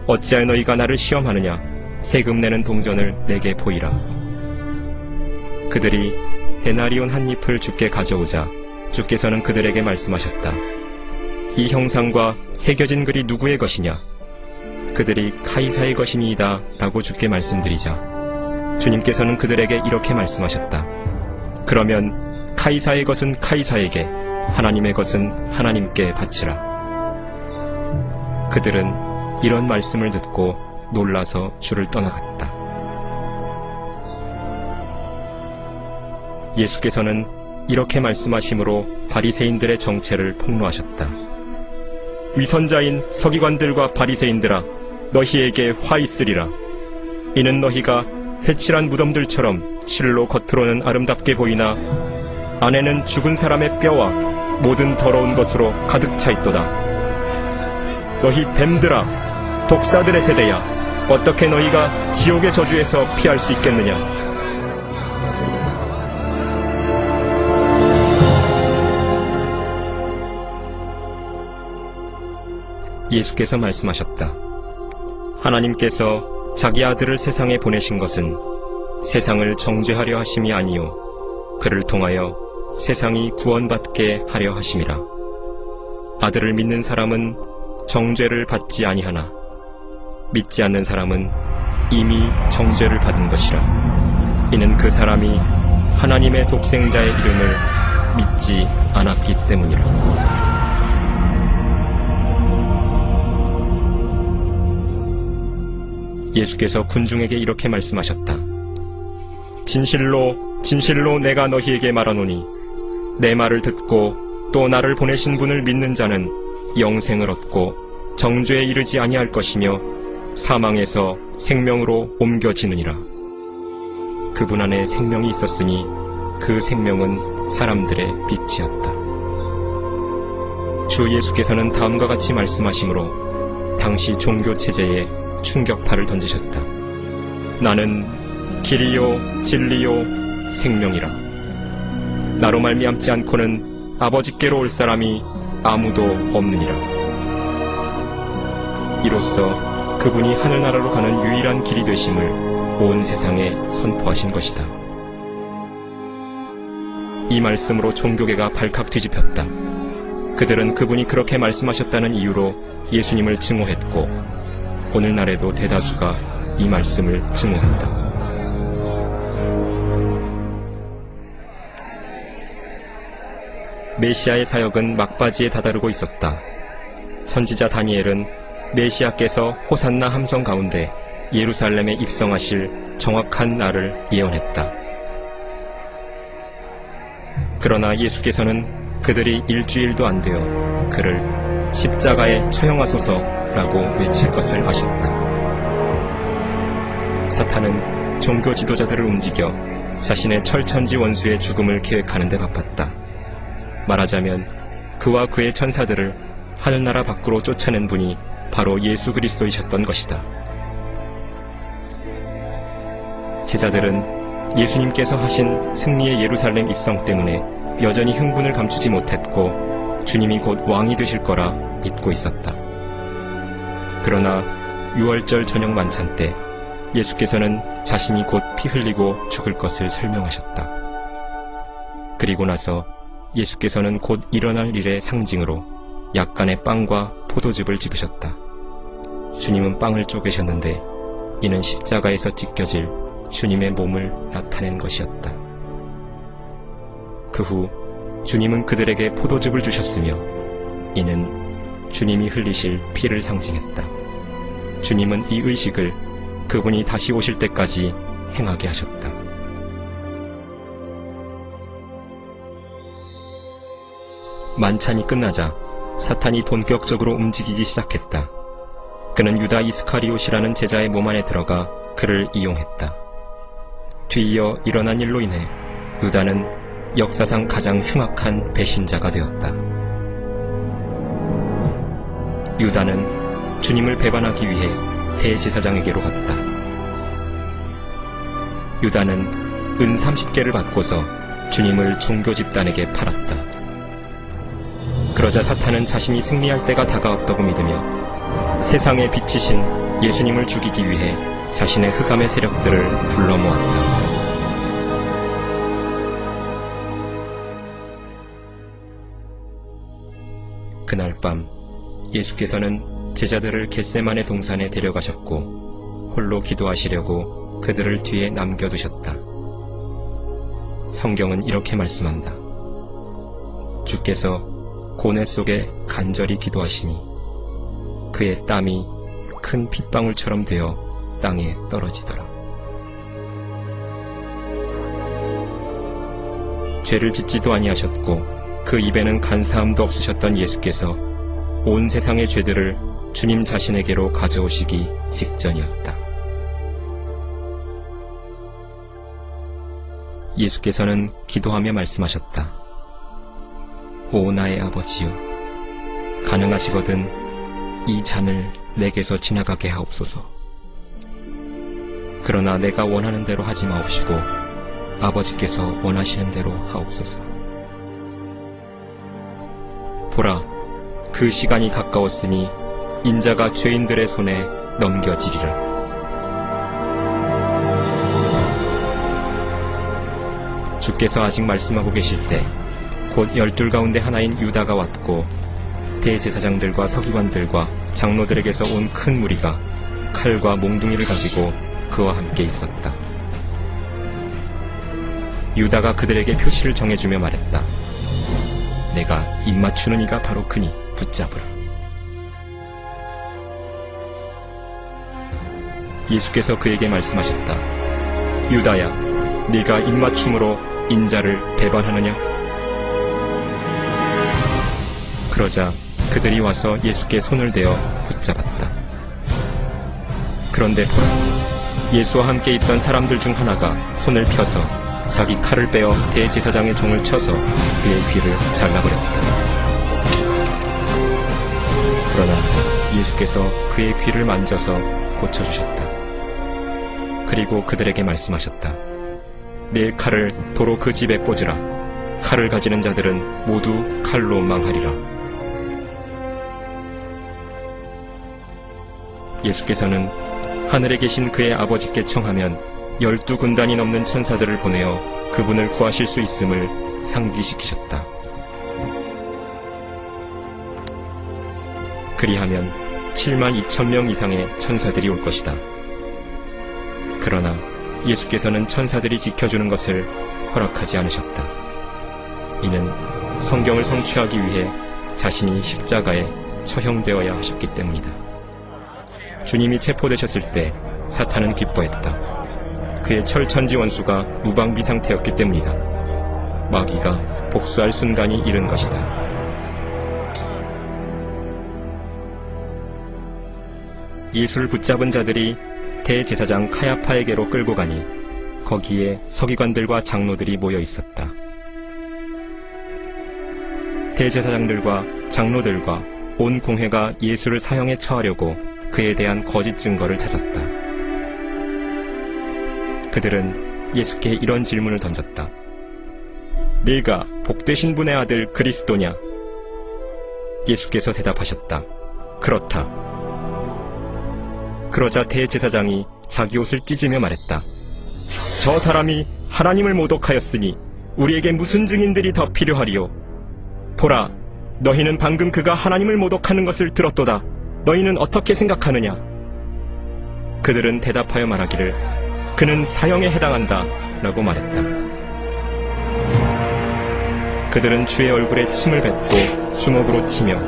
어찌하여 너희가 나를 시험하느냐? 세금 내는 동전을 내게 보이라. 그들이 데나리온 한 잎을 주께 가져오자 주께서는 그들에게 말씀하셨다. 이 형상과 새겨진 글이 누구의 것이냐? 그들이 카이사의 것이니이다 라고 주께 말씀드리자 주님께서는 그들에게 이렇게 말씀하셨다. 그러면 카이사의 것은 카이사에게, 하나님의 것은 하나님께 바치라. 그들은 이런 말씀을 듣고 놀라서 주를 떠나갔다. 예수께서는 이렇게 말씀하심으로 바리새인들의 정체를 폭로하셨다. 위선자인 서기관들과 바리새인들아, 너희에게 화 있으리라. 이는 너희가 회칠한 무덤들처럼 실로 겉으로는 아름답게 보이나 안에는 죽은 사람의 뼈와 모든 더러운 것으로 가득 차 있도다. 너희 뱀들아, 독사들의 세대야, 어떻게 너희가 지옥의 저주에서 피할 수 있겠느냐? 예수께서 말씀하셨다. 하나님께서 자기 아들을 세상에 보내신 것은 세상을 정죄하려 하심이 아니요 그를 통하여 세상이 구원받게 하려 하심이라. 아들을 믿는 사람은 정죄를 받지 아니하나 믿지 않는 사람은 이미 정죄를 받은 것이라. 이는 그 사람이 하나님의 독생자의 이름을 믿지 않았기 때문이라. 예수께서 군중에게 이렇게 말씀하셨다. 진실로 진실로 내가 너희에게 말하노니 내 말을 듣고 또 나를 보내신 분을 믿는 자는 영생을 얻고 정죄에 이르지 아니할 것이며 사망에서 생명으로 옮겨지느니라. 그분 안에 생명이 있었으니 그 생명은 사람들의 빛이었다. 주 예수께서는 다음과 같이 말씀하시므로 당시 종교 체제에 충격파를 던지셨다. 나는 길이요 진리요 생명이라. 나로 말미암지 않고는 아버지께로 올 사람이 아무도 없느니라. 이로써 그분이 하늘나라로 가는 유일한 길이 되심을 온 세상에 선포하신 것이다. 이 말씀으로 종교계가 발칵 뒤집혔다. 그들은 그분이 그렇게 말씀하셨다는 이유로 예수님을 증오했고 오늘날에도 대다수가 이 말씀을 증오한다. 메시아의 사역은 막바지에 다다르고 있었다. 선지자 다니엘은 메시아께서 호산나 함성 가운데 예루살렘에 입성하실 정확한 날을 예언했다. 그러나 예수께서는 그들이 일주일도 안 되어 그를 십자가에 처형하소서라고 외칠 것을 아셨다. 사탄은 종교 지도자들을 움직여 자신의 철천지 원수의 죽음을 계획하는 데 바빴다. 말하자면 그와 그의 천사들을 하늘나라 밖으로 쫓아낸 분이 바로 예수 그리스도이셨던 것이다. 제자들은 예수님께서 하신 승리의 예루살렘 입성 때문에 여전히 흥분을 감추지 못했고 주님이 곧 왕이 되실 거라 믿고 있었다. 그러나 6월절 저녁 만찬 때 예수께서는 자신이 곧 피 흘리고 죽을 것을 설명하셨다. 그리고 나서 예수께서는 곧 일어날 일의 상징으로 약간의 빵과 포도즙을 집으셨다. 주님은 빵을 쪼개셨는데 이는 십자가에서 찢겨질 주님의 몸을 나타낸 것이었다. 그 후 주님은 그들에게 포도즙을 주셨으며 이는 주님이 흘리실 피를 상징했다. 주님은 이 의식을 그분이 다시 오실 때까지 행하게 하셨다. 만찬이 끝나자 사탄이 본격적으로 움직이기 시작했다. 그는 유다 이스카리옷이라는 제자의 몸 안에 들어가 그를 이용했다. 뒤이어 일어난 일로 인해 유다는 역사상 가장 흉악한 배신자가 되었다. 유다는 주님을 배반하기 위해 대제사장에게로 갔다. 유다는 은 30개를 받고서 주님을 종교 집단에게 팔았다. 그러자 사탄은 자신이 승리할 때가 다가왔다고 믿으며 세상의 빛이신 예수님을 죽이기 위해 자신의 흑암의 세력들을 불러 모았다. 그날 밤 예수께서는 제자들을 겟세마네 동산에 데려가셨고 홀로 기도하시려고 그들을 뒤에 남겨두셨다. 성경은 이렇게 말씀한다. 주께서 고뇌 속에 간절히 기도하시니 그의 땀이 큰 핏방울처럼 되어 땅에 떨어지더라. 죄를 짓지도 아니하셨고 그 입에는 간사함도 없으셨던 예수께서 온 세상의 죄들을 주님 자신에게로 가져오시기 직전이었다. 예수께서는 기도하며 말씀하셨다. 오 나의 아버지여, 가능하시거든 이 잔을 내게서 지나가게 하옵소서. 그러나 내가 원하는 대로 하지 마옵시고 아버지께서 원하시는 대로 하옵소서. 보라, 그 시간이 가까웠으니 인자가 죄인들의 손에 넘겨지리라. 주께서 아직 말씀하고 계실 때 곧 12 가운데 하나인 유다가 왔고 대제사장들과 서기관들과 장로들에게서 온 큰 무리가 칼과 몽둥이를 가지고 그와 함께 있었다. 유다가 그들에게 표시를 정해주며 말했다. 내가 입맞추는 이가 바로 그니 붙잡으라. 예수께서 그에게 말씀하셨다. 유다야, 네가 입맞춤으로 인자를 배반하느냐? 그러자 그들이 와서 예수께 손을 대어 붙잡았다. 그런데 보라, 예수와 함께 있던 사람들 중 하나가 손을 펴서 자기 칼을 빼어 대제사장의 종을 쳐서 그의 귀를 잘라버렸다. 그러나 예수께서 그의 귀를 만져서 고쳐주셨다. 그리고 그들에게 말씀하셨다. 내 칼을 도로 그 집에 꽂으라. 칼을 가지는 자들은 모두 칼로 망하리라. 예수께서는 하늘에 계신 그의 아버지께 청하면 12군단이 넘는 천사들을 보내어 그분을 구하실 수 있음을 상기시키셨다. 그리하면 72,000명 이상의 천사들이 올 것이다. 그러나 예수께서는 천사들이 지켜주는 것을 허락하지 않으셨다. 이는 성경을 성취하기 위해 자신이 십자가에 처형되어야 하셨기 때문이다. 주님이 체포되셨을 때 사탄은 기뻐했다. 그의 철천지 원수가 무방비 상태였기 때문이다. 마귀가 복수할 순간이 이른 것이다. 예수를 붙잡은 자들이 대제사장 카야파에게로 끌고 가니 거기에 서기관들과 장로들이 모여 있었다. 대제사장들과 장로들과 온 공회가 예수를 사형에 처하려고 그에 대한 거짓 증거를 찾았다. 그들은 예수께 이런 질문을 던졌다. 네가 복되신 분의 아들 그리스도냐? 예수께서 대답하셨다. 그렇다. 그러자 대제사장이 자기 옷을 찢으며 말했다. 저 사람이 하나님을 모독하였으니 우리에게 무슨 증인들이 더 필요하리요? 보라, 너희는 방금 그가 하나님을 모독하는 것을 들었도다. 너희는 어떻게 생각하느냐? 그들은 대답하여 말하기를 그는 사형에 해당한다 라고 말했다. 그들은 주의 얼굴에 침을 뱉고 주먹으로 치며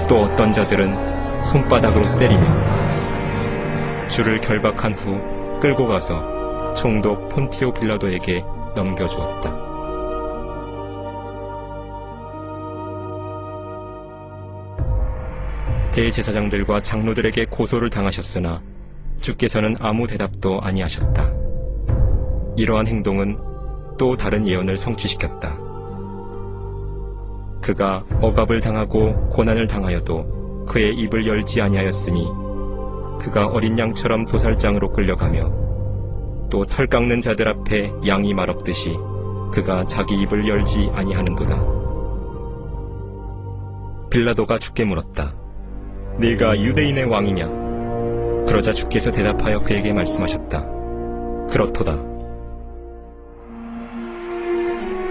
또 어떤 자들은 손바닥으로 때리며 주를 결박한 후 끌고 가서 총독 폰티오 빌라도에게 넘겨주었다. 대제사장들과 장로들에게 고소를 당하셨으나 주께서는 아무 대답도 아니하셨다. 이러한 행동은 또 다른 예언을 성취시켰다. 그가 억압을 당하고 고난을 당하여도 그의 입을 열지 아니하였으니 그가 어린 양처럼 도살장으로 끌려가며 또 털 깎는 자들 앞에 양이 말없듯이 그가 자기 입을 열지 아니하는도다. 빌라도가 주께 물었다. 네가 유대인의 왕이냐? 그러자 주께서 대답하여 그에게 말씀하셨다. 그렇도다.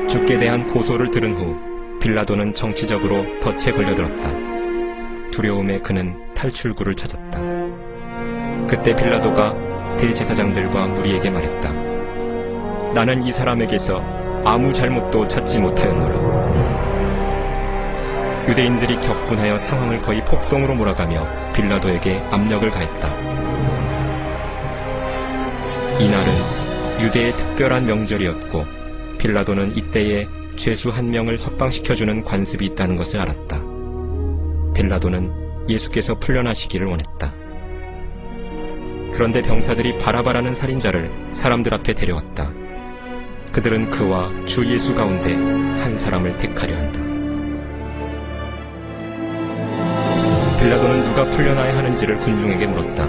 주께 대한 고소를 들은 후 빌라도는 정치적으로 덫에 걸려들었다. 두려움에 그는 탈출구를 찾았다. 그때 빌라도가 대제사장들과 무리에게 말했다. 나는 이 사람에게서 아무 잘못도 찾지 못하였노라. 유대인들이 격분하여 상황을 거의 폭동으로 몰아가며 빌라도에게 압력을 가했다. 이날은 유대의 특별한 명절이었고 빌라도는 이때에 죄수 한 명을 석방시켜주는 관습이 있다는 것을 알았다. 빌라도는 예수께서 풀려나시기를 원했다. 그런데 병사들이 바라바라는 살인자를 사람들 앞에 데려왔다. 그들은 그와 주 예수 가운데 한 사람을 택하려 한다. 빌라도는 누가 풀려나야 하는지를 군중에게 물었다.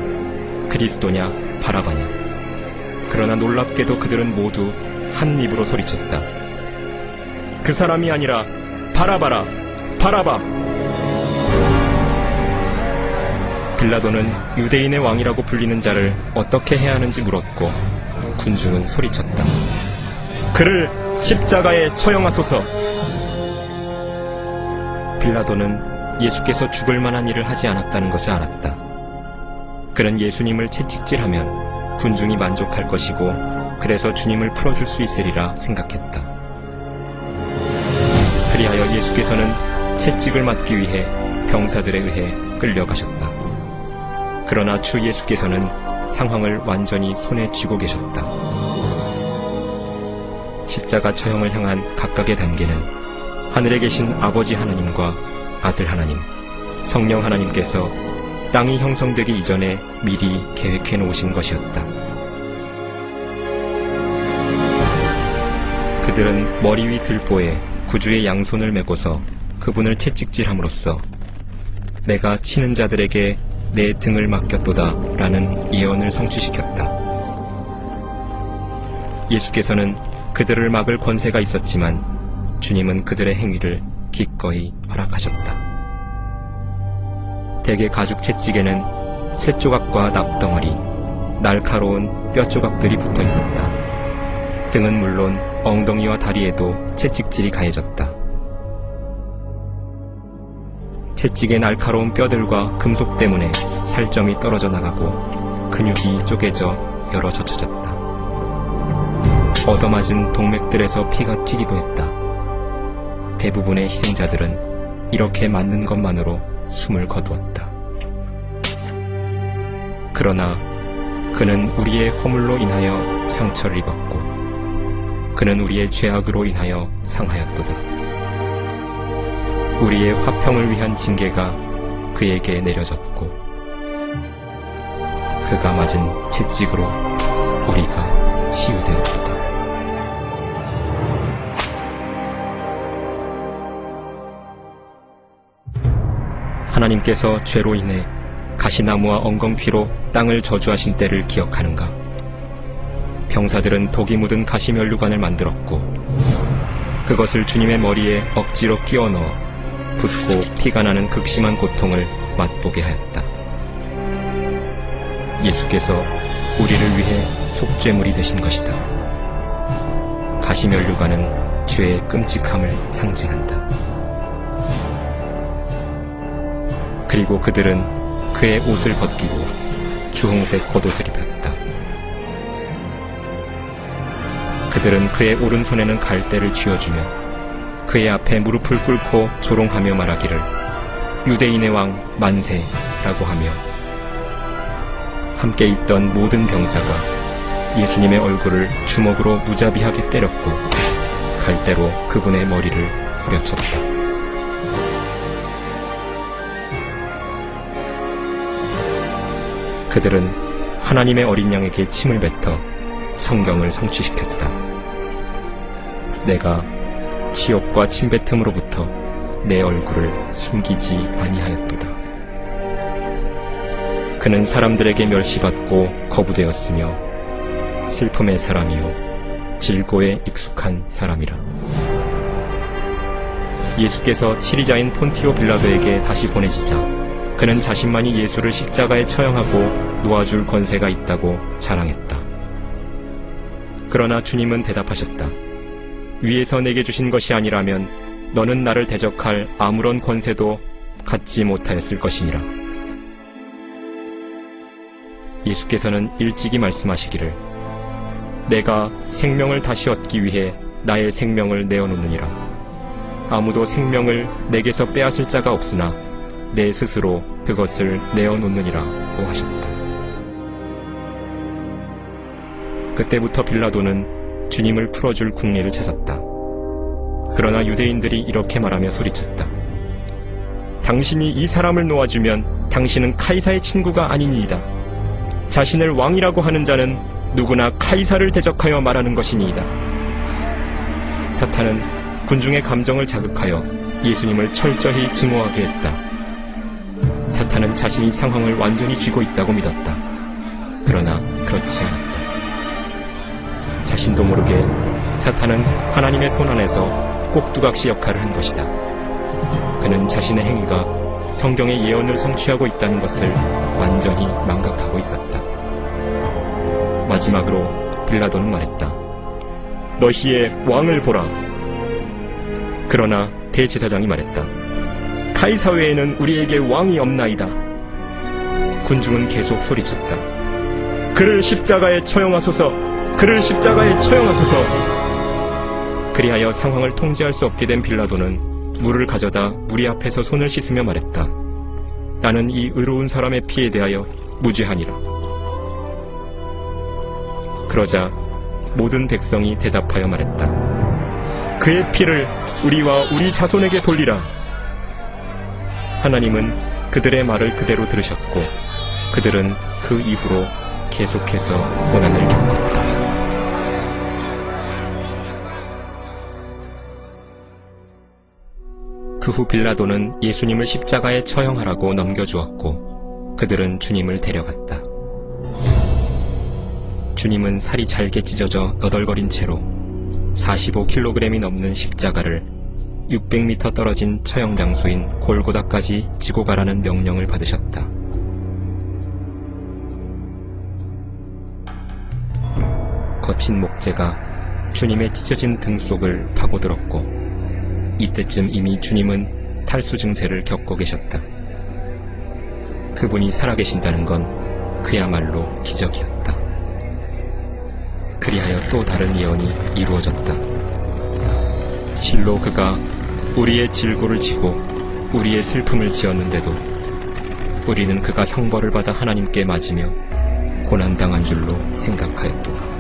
그리스도냐 바라바냐. 그러나 놀랍게도 그들은 모두 한 입으로 소리쳤다. 그 사람이 아니라 바라바라, 바라바. 빌라도는 유대인의 왕이라고 불리는 자를 어떻게 해야 하는지 물었고 군중은 소리쳤다. 그를 십자가에 처형하소서. 빌라도는 예수께서 죽을 만한 일을 하지 않았다는 것을 알았다. 그는 예수님을 채찍질하면 군중이 만족할 것이고 그래서 주님을 풀어줄 수 있으리라 생각했다. 그리하여 예수께서는 채찍을 맞기 위해 병사들에 의해 끌려가셨다. 그러나 주 예수께서는 상황을 완전히 손에 쥐고 계셨다. 십자가 처형을 향한 각각의 단계는 하늘에 계신 아버지 하나님과 아들 하나님, 성령 하나님께서 땅이 형성되기 이전에 미리 계획해 놓으신 것이었다. 그들은 머리 위 들보에 구주의 양손을 메고서 그분을 채찍질함으로써 내가 치는 자들에게 내 등을 맡겼도다 라는 예언을 성취시켰다. 예수께서는 그들을 막을 권세가 있었지만 주님은 그들의 행위를 기꺼이 허락하셨다. 대개 가죽 채찍에는 쇠조각과 납덩어리, 날카로운 뼈조각들이 붙어 있었다. 등은 물론 엉덩이와 다리에도 채찍질이 가해졌다. 채찍의 날카로운 뼈들과 금속 때문에 살점이 떨어져 나가고 근육이 쪼개져 열어 젖혀졌다. 얻어맞은 동맥들에서 피가 튀기도 했다. 대부분의 희생자들은 이렇게 맞는 것만으로 숨을 거두었다. 그러나 그는 우리의 허물로 인하여 상처를 입었고 그는 우리의 죄악으로 인하여 상하였도다. 우리의 화평을 위한 징계가 그에게 내려졌고 그가 맞은 채찍으로 우리가 치유되었도다. 하나님께서 죄로 인해 가시나무와 엉겅퀴로 땅을 저주하신 때를 기억하는가? 병사들은 독이 묻은 가시면류관을 만들었고 그것을 주님의 머리에 억지로 끼워 넣어 붓고 피가 나는 극심한 고통을 맛보게 하였다. 예수께서 우리를 위해 속죄물이 되신 것이다. 가시면류관은 죄의 끔찍함을 상징한다. 그리고 그들은 그의 옷을 벗기고 주홍색 겉옷을 입혔다. 그들은 그의 오른손에는 갈대를 쥐어주며 그의 앞에 무릎을 꿇고 조롱하며 말하기를 유대인의 왕 만세라고 하며 함께 있던 모든 병사가 예수님의 얼굴을 주먹으로 무자비하게 때렸고 갈대로 그분의 머리를 후려쳤다. 그들은 하나님의 어린 양에게 침을 뱉어 성경을 성취시켰다. 내가 치욕과 침뱉음으로부터 내 얼굴을 숨기지 아니하였도다. 그는 사람들에게 멸시받고 거부되었으며 슬픔의 사람이요 질고에 익숙한 사람이라. 예수께서 치리자인 폰티오 빌라도에게 다시 보내지자 그는 자신만이 예수를 십자가에 처형하고 놓아줄 권세가 있다고 자랑했다. 그러나 주님은 대답하셨다. 위에서 내게 주신 것이 아니라면 너는 나를 대적할 아무런 권세도 갖지 못하였을 것이니라. 예수께서는 일찍이 말씀하시기를 내가 생명을 다시 얻기 위해 나의 생명을 내어놓느니라. 아무도 생명을 내게서 빼앗을 자가 없으나 내 스스로 그것을 내어놓느니라고 하셨다. 그때부터 빌라도는 주님을 풀어줄 궁리를 찾았다. 그러나 유대인들이 이렇게 말하며 소리쳤다. 당신이 이 사람을 놓아주면 당신은 카이사의 친구가 아니니이다. 자신을 왕이라고 하는 자는 누구나 카이사를 대적하여 말하는 것이니이다. 사탄은 군중의 감정을 자극하여 예수님을 철저히 증오하게 했다. 사탄은 자신이 상황을 완전히 쥐고 있다고 믿었다. 그러나 그렇지 않았다. 자신도 모르게 사탄은 하나님의 손 안에서 꼭두각시 역할을 한 것이다. 그는 자신의 행위가 성경의 예언을 성취하고 있다는 것을 완전히 망각하고 있었다. 마지막으로 빌라도는 말했다. 너희의 왕을 보라. 그러나 대제사장이 말했다. 카이사 외에는 우리에게 왕이 없나이다. 군중은 계속 소리쳤다. 그를 십자가에 처형하소서. 그를 십자가에 처형하소서. 그리하여 상황을 통제할 수 없게 된 빌라도는 물을 가져다 무리 앞에서 손을 씻으며 말했다. 나는 이 의로운 사람의 피에 대하여 무죄하니라. 그러자 모든 백성이 대답하여 말했다. 그의 피를 우리와 우리 자손에게 돌리라. 하나님은 그들의 말을 그대로 들으셨고 그들은 그 이후로 계속해서 고난을 겪었다. 그 후 빌라도는 예수님을 십자가에 처형하라고 넘겨주었고 그들은 주님을 데려갔다. 주님은 살이 잘게 찢어져 너덜거린 채로 45kg이 넘는 십자가를 600m 떨어진 처형 장소인 골고다까지 지고 가라는 명령을 받으셨다. 거친 목재가 주님의 찢어진 등 속을 파고들었고 이때쯤 이미 주님은 탈수 증세를 겪고 계셨다. 그분이 살아계신다는 건 그야말로 기적이었다. 그리하여 또 다른 예언이 이루어졌다. 실로 그가 우리의 질고를 지고 우리의 슬픔을 지었는데도 우리는 그가 형벌을 받아 하나님께 맞으며 고난당한 줄로 생각하였도다.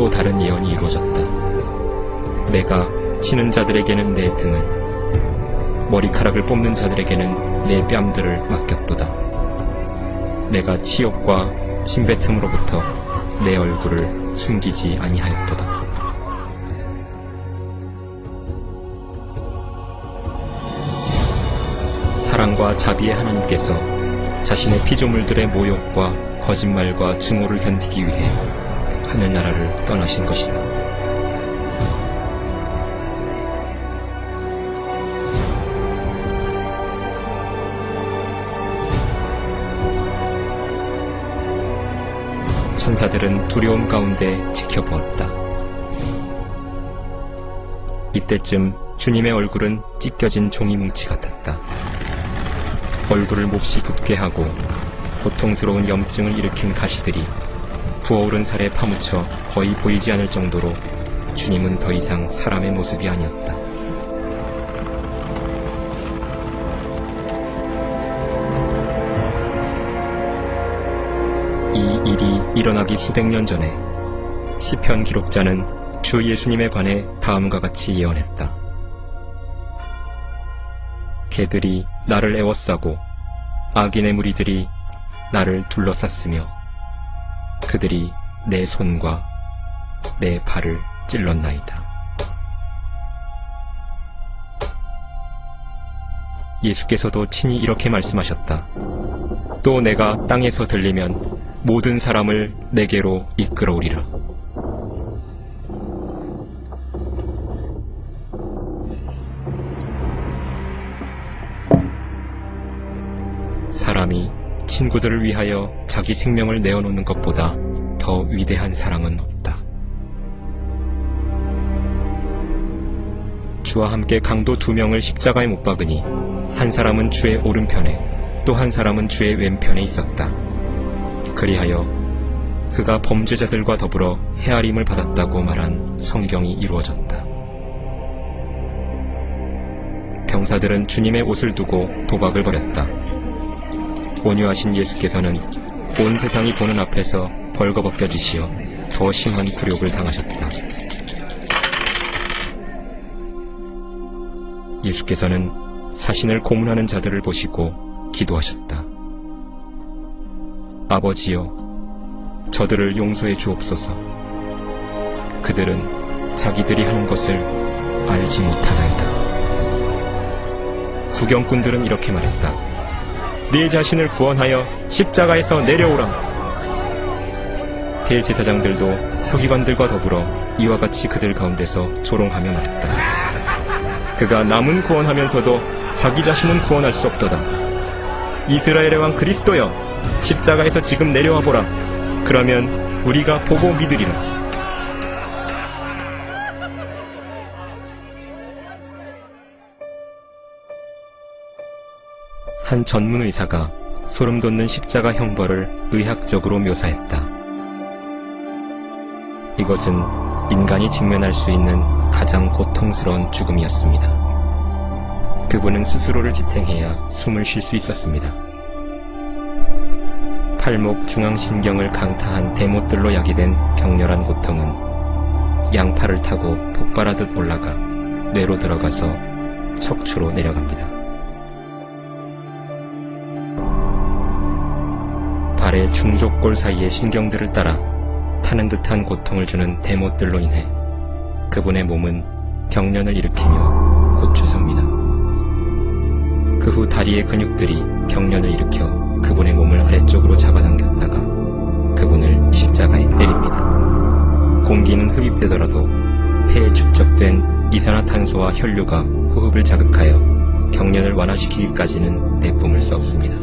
또 다른 예언이 이루어졌다. 내가 치는 자들에게는 내 등을, 머리카락을 뽑는 자들에게는 내 뺨들을 맡겼도다. 내가 치욕과 침뱉음으로부터 내 얼굴을 숨기지 아니하였도다. 사랑과 자비의 하나님께서 자신의 피조물들의 모욕과 거짓말과 증오를 견디기 위해 하늘나라를 떠나신 것이다. 천사들은 두려움 가운데 지켜보았다. 이때쯤 주님의 얼굴은 찢겨진 종이뭉치 같았다. 얼굴을 몹시 붓게 하고 고통스러운 염증을 일으킨 가시들이 부어오른 살에 파묻혀 거의 보이지 않을 정도로 주님은 더 이상 사람의 모습이 아니었다. 이 일이 일어나기 수백 년 전에 시편 기록자는 주 예수님에 관해 다음과 같이 예언했다. 개들이 나를 에워싸고 악인의 무리들이 나를 둘러쌌으며 그들이 내 손과 내 발을 찔렀나이다. 예수께서도 친히 이렇게 말씀하셨다. 또 내가 땅에서 들리면 모든 사람을 내게로 이끌어오리라. 사람이 친구들을 위하여 자기 생명을 내어놓는 것보다 더 위대한 사랑은 없다. 주와 함께 강도 2명을 십자가에 못 박으니 한 사람은 주의 오른편에 또 한 사람은 주의 왼편에 있었다. 그리하여 그가 범죄자들과 더불어 헤아림을 받았다고 말한 성경이 이루어졌다. 병사들은 주님의 옷을 두고 도박을 벌였다. 온유하신 예수께서는 온 세상이 보는 앞에서 벌거벗겨지시어 더 심한 굴욕을 당하셨다. 예수께서는 자신을 고문하는 자들을 보시고 기도하셨다. 아버지여, 저들을 용서해 주옵소서. 그들은 자기들이 하는 것을 알지 못하나이다. 구경꾼들은 이렇게 말했다. 네 자신을 구원하여 십자가에서 내려오라. 대제사장들도 서기관들과 더불어 이와 같이 그들 가운데서 조롱하며 말했다. 그가 남은 구원하면서도 자기 자신은 구원할 수 없도다. 이스라엘의 왕 그리스도여, 십자가에서 지금 내려와 보라. 그러면 우리가 보고 믿으리라. 한 전문 의사가 소름 돋는 십자가 형벌을 의학적으로 묘사했다. 이것은 인간이 직면할 수 있는 가장 고통스러운 죽음이었습니다. 그분은 스스로를 지탱해야 숨을 쉴 수 있었습니다. 팔목 중앙신경을 강타한 대못들로 야기된 격렬한 고통은 양팔을 타고 폭발하듯 올라가 뇌로 들어가서 척추로 내려갑니다. 발의 중족골 사이의 신경들을 따라 타는 듯한 고통을 주는 대못들로 인해 그분의 몸은 경련을 일으키며 곧 주섭니다. 그 후 다리의 근육들이 경련을 일으켜 그분의 몸을 아래쪽으로 잡아당겼다가 그분을 십자가에 때립니다. 공기는 흡입되더라도 폐에 축적된 이산화탄소와 혈류가 호흡을 자극하여 경련을 완화시키기까지는 내뿜을 수 없습니다.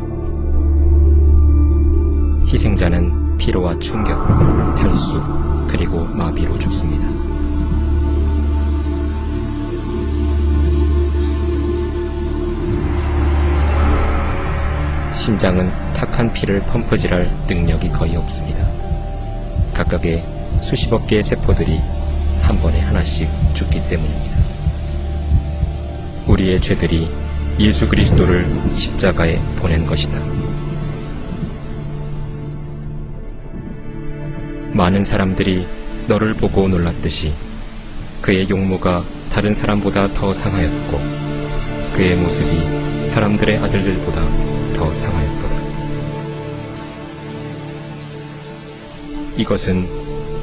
희생자는 피로와 충격, 탈수, 그리고 마비로 죽습니다. 심장은 탁한 피를 펌프질할 능력이 거의 없습니다. 각각의 수십억 개의 세포들이 한 번에 하나씩 죽기 때문입니다. 우리의 죄들이 예수 그리스도를 십자가에 보낸 것이다. 많은 사람들이 너를 보고 놀랐듯이 그의 용모가 다른 사람보다 더 상하였고 그의 모습이 사람들의 아들들보다 더 상하였도다. 이것은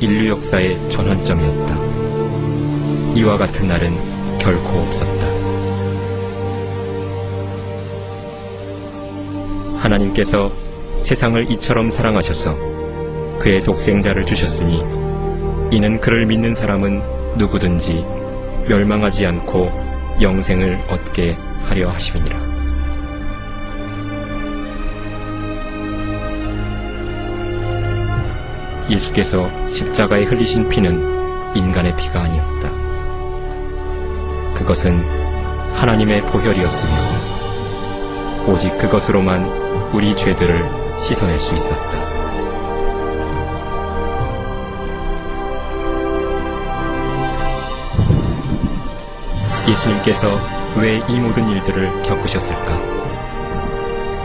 인류 역사의 전환점이었다. 이와 같은 날은 결코 없었다. 하나님께서 세상을 이처럼 사랑하셔서 그의 독생자를 주셨으니 이는 그를 믿는 사람은 누구든지 멸망하지 않고 영생을 얻게 하려 하심이니라. 예수께서 십자가에 흘리신 피는 인간의 피가 아니었다. 그것은 하나님의 보혈이었으며 오직 그것으로만 우리 죄들을 씻어낼 수 있었다. 예수님께서 왜 이 모든 일들을 겪으셨을까?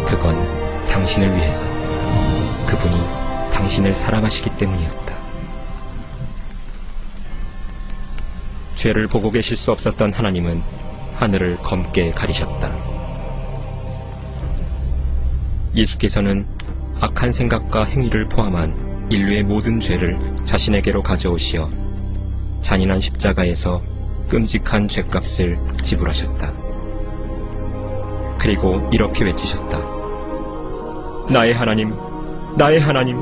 그건 당신을 위해서, 그분이 당신을 사랑하시기 때문이었다. 죄를 보고 계실 수 없었던 하나님은 하늘을 검게 가리셨다. 예수께서는 악한 생각과 행위를 포함한 인류의 모든 죄를 자신에게로 가져오시어 잔인한 십자가에서 끔찍한 죗값을 지불하셨다. 그리고 이렇게 외치셨다. 나의 하나님, 나의 하나님,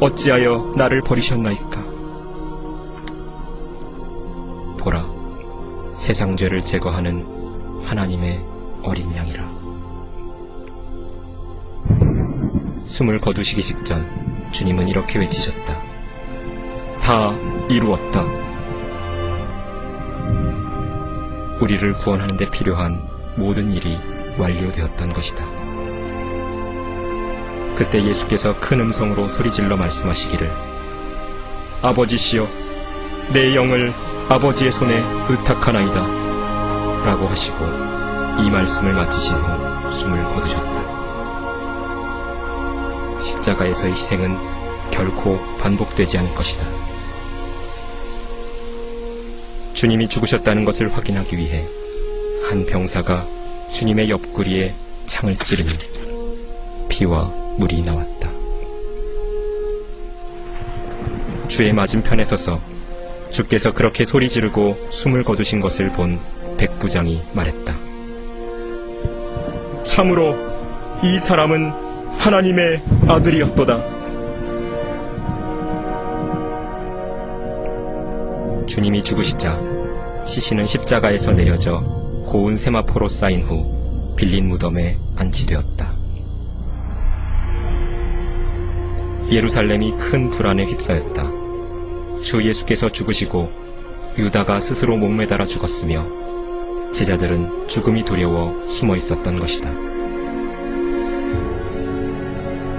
어찌하여 나를 버리셨나이까? 보라, 세상 죄를 제거하는 하나님의 어린 양이라. 숨을 거두시기 직전 주님은 이렇게 외치셨다. 다 이루었다. 우리를 구원하는 데 필요한 모든 일이 완료되었던 것이다. 그때 예수께서 큰 음성으로 소리질러 말씀하시기를, 아버지시여, 내 영을 아버지의 손에 의탁하나이다 라고 하시고 이 말씀을 마치신 후 숨을 거두셨다. 십자가에서의 희생은 결코 반복되지 않을 것이다. 주님이 죽으셨다는 것을 확인하기 위해 한 병사가 주님의 옆구리에 창을 찌르니 피와 물이 나왔다. 주의 맞은편에 서서 주께서 그렇게 소리 지르고 숨을 거두신 것을 본 백부장이 말했다. 참으로 이 사람은 하나님의 아들이었도다. 주님이 죽으시자 시신은 십자가에서 내려져 고운 세마포로 쌓인 후 빌린 무덤에 안치되었다. 예루살렘이 큰 불안에 휩싸였다. 주 예수께서 죽으시고 유다가 스스로 목매달아 죽었으며 제자들은 죽음이 두려워 숨어 있었던 것이다.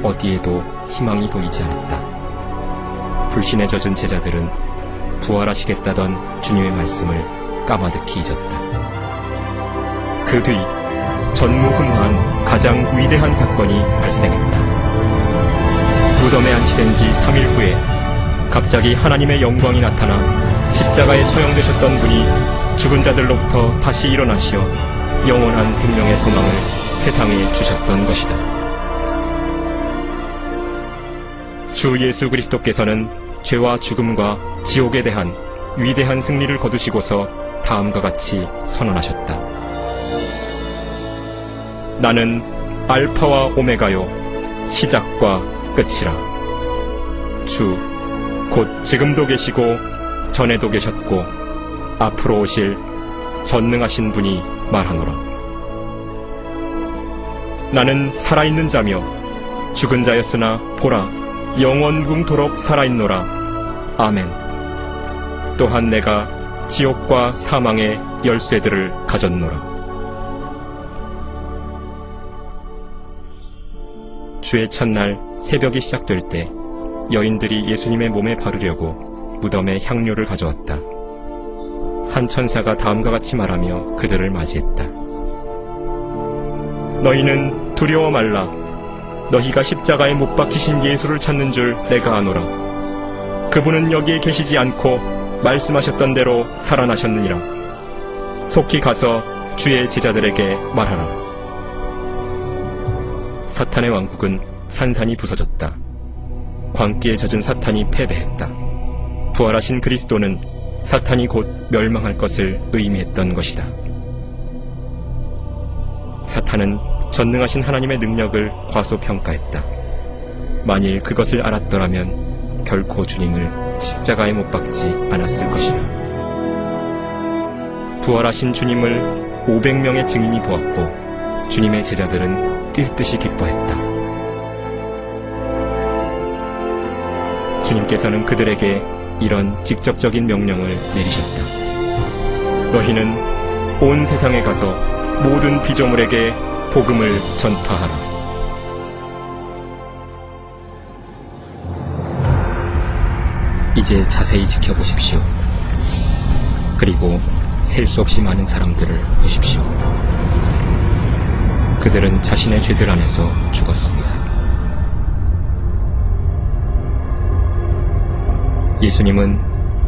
어디에도 희망이 보이지 않았다. 불신에 젖은 제자들은 부활하시겠다던 주님의 말씀을 까마득히 잊었다. 그 뒤 전무후무한 가장 위대한 사건이 발생했다. 무덤에 안치된 지 3일 후에 갑자기 하나님의 영광이 나타나 십자가에 처형되셨던 분이 죽은 자들로부터 다시 일어나시어 영원한 생명의 소망을 세상에 주셨던 것이다. 주 예수 그리스도께서는 죄와 죽음과 지옥에 대한 위대한 승리를 거두시고서 다음과 같이 선언하셨다. 나는 알파와 오메가요 시작과 끝이라. 주 곧 지금도 계시고 전에도 계셨고 앞으로 오실 전능하신 분이 말하노라. 나는 살아있는 자며 죽은 자였으나 보라 영원 무궁토록 살아있노라. 아멘. 또한 내가 지옥과 사망의 열쇠들을 가졌노라. 주의 첫날 새벽이 시작될 때 여인들이 예수님의 몸에 바르려고 무덤에 향료를 가져왔다. 한 천사가 다음과 같이 말하며 그들을 맞이했다. 너희는 두려워 말라. 너희가 십자가에 못 박히신 예수를 찾는 줄 내가 아노라. 그분은 여기에 계시지 않고 말씀하셨던 대로 살아나셨느니라. 속히 가서 주의 제자들에게 말하라. 사탄의 왕국은 산산이 부서졌다. 광기에 젖은 사탄이 패배했다. 부활하신 그리스도는 사탄이 곧 멸망할 것을 의미했던 것이다. 사탄은 전능하신 하나님의 능력을 과소평가했다. 만일 그것을 알았더라면 결코 주님을 십자가에 못 박지 않았을 것이다. 부활하신 주님을 500명의 증인이 보았고 주님의 제자들은 뛸 듯이 기뻐했다. 주님께서는 그들에게 이런 직접적인 명령을 내리셨다. 너희는 온 세상에 가서 모든 피조물에게 복음을 전파하라. 이제 자세히 지켜보십시오. 그리고 셀 수 없이 많은 사람들을 보십시오. 그들은 자신의 죄들 안에서 죽었습니다. 예수님은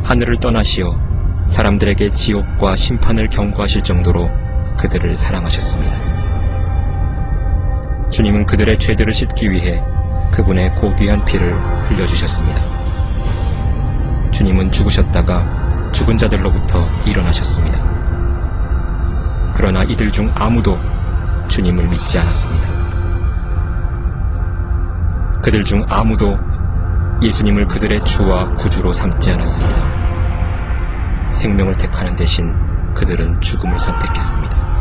하늘을 떠나시어 사람들에게 지옥과 심판을 경고하실 정도로 그들을 사랑하셨습니다. 주님은 그들의 죄들을 씻기 위해 그분의 고귀한 피를 흘려주셨습니다. 주님은 죽으셨다가 죽은 자들로부터 일어나셨습니다. 그러나 이들 중 아무도 주님을 믿지 않았습니다. 그들 중 아무도 예수님을 그들의 주와 구주로 삼지 않았습니다. 생명을 택하는 대신 그들은 죽음을 선택했습니다.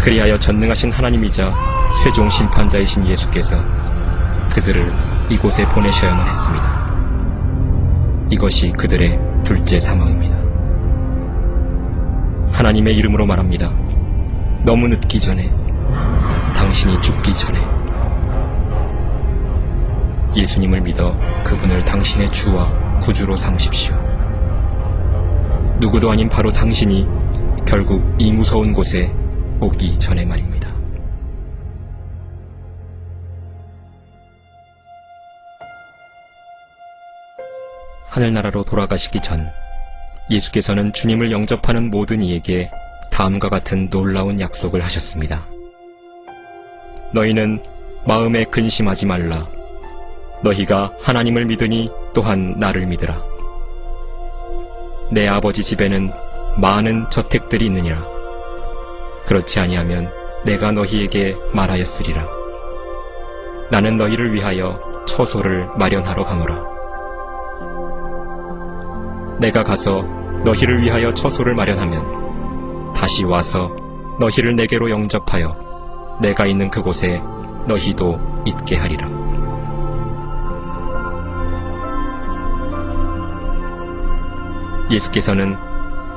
그리하여 전능하신 하나님이자 최종 심판자이신 예수께서 그들을 이곳에 보내셔야만 했습니다. 이것이 그들의 둘째 사망입니다. 하나님의 이름으로 말합니다. 너무 늦기 전에, 당신이 죽기 전에 예수님을 믿어 그분을 당신의 주와 구주로 삼으십시오. 누구도 아닌 바로 당신이 결국 이 무서운 곳에 오기 전에 말입니다. 하늘나라로 돌아가시기 전 예수께서는 주님을 영접하는 모든 이에게 다음과 같은 놀라운 약속을 하셨습니다. 너희는 마음에 근심하지 말라. 너희가 하나님을 믿으니 또한 나를 믿으라. 내 아버지 집에는 많은 저택들이 있느니라. 그렇지 아니하면 내가 너희에게 말하였으리라. 나는 너희를 위하여 처소를 마련하러 가노라. 내가 가서 너희를 위하여 처소를 마련하면 다시 와서 너희를 내게로 영접하여 내가 있는 그곳에 너희도 있게 하리라. 예수께서는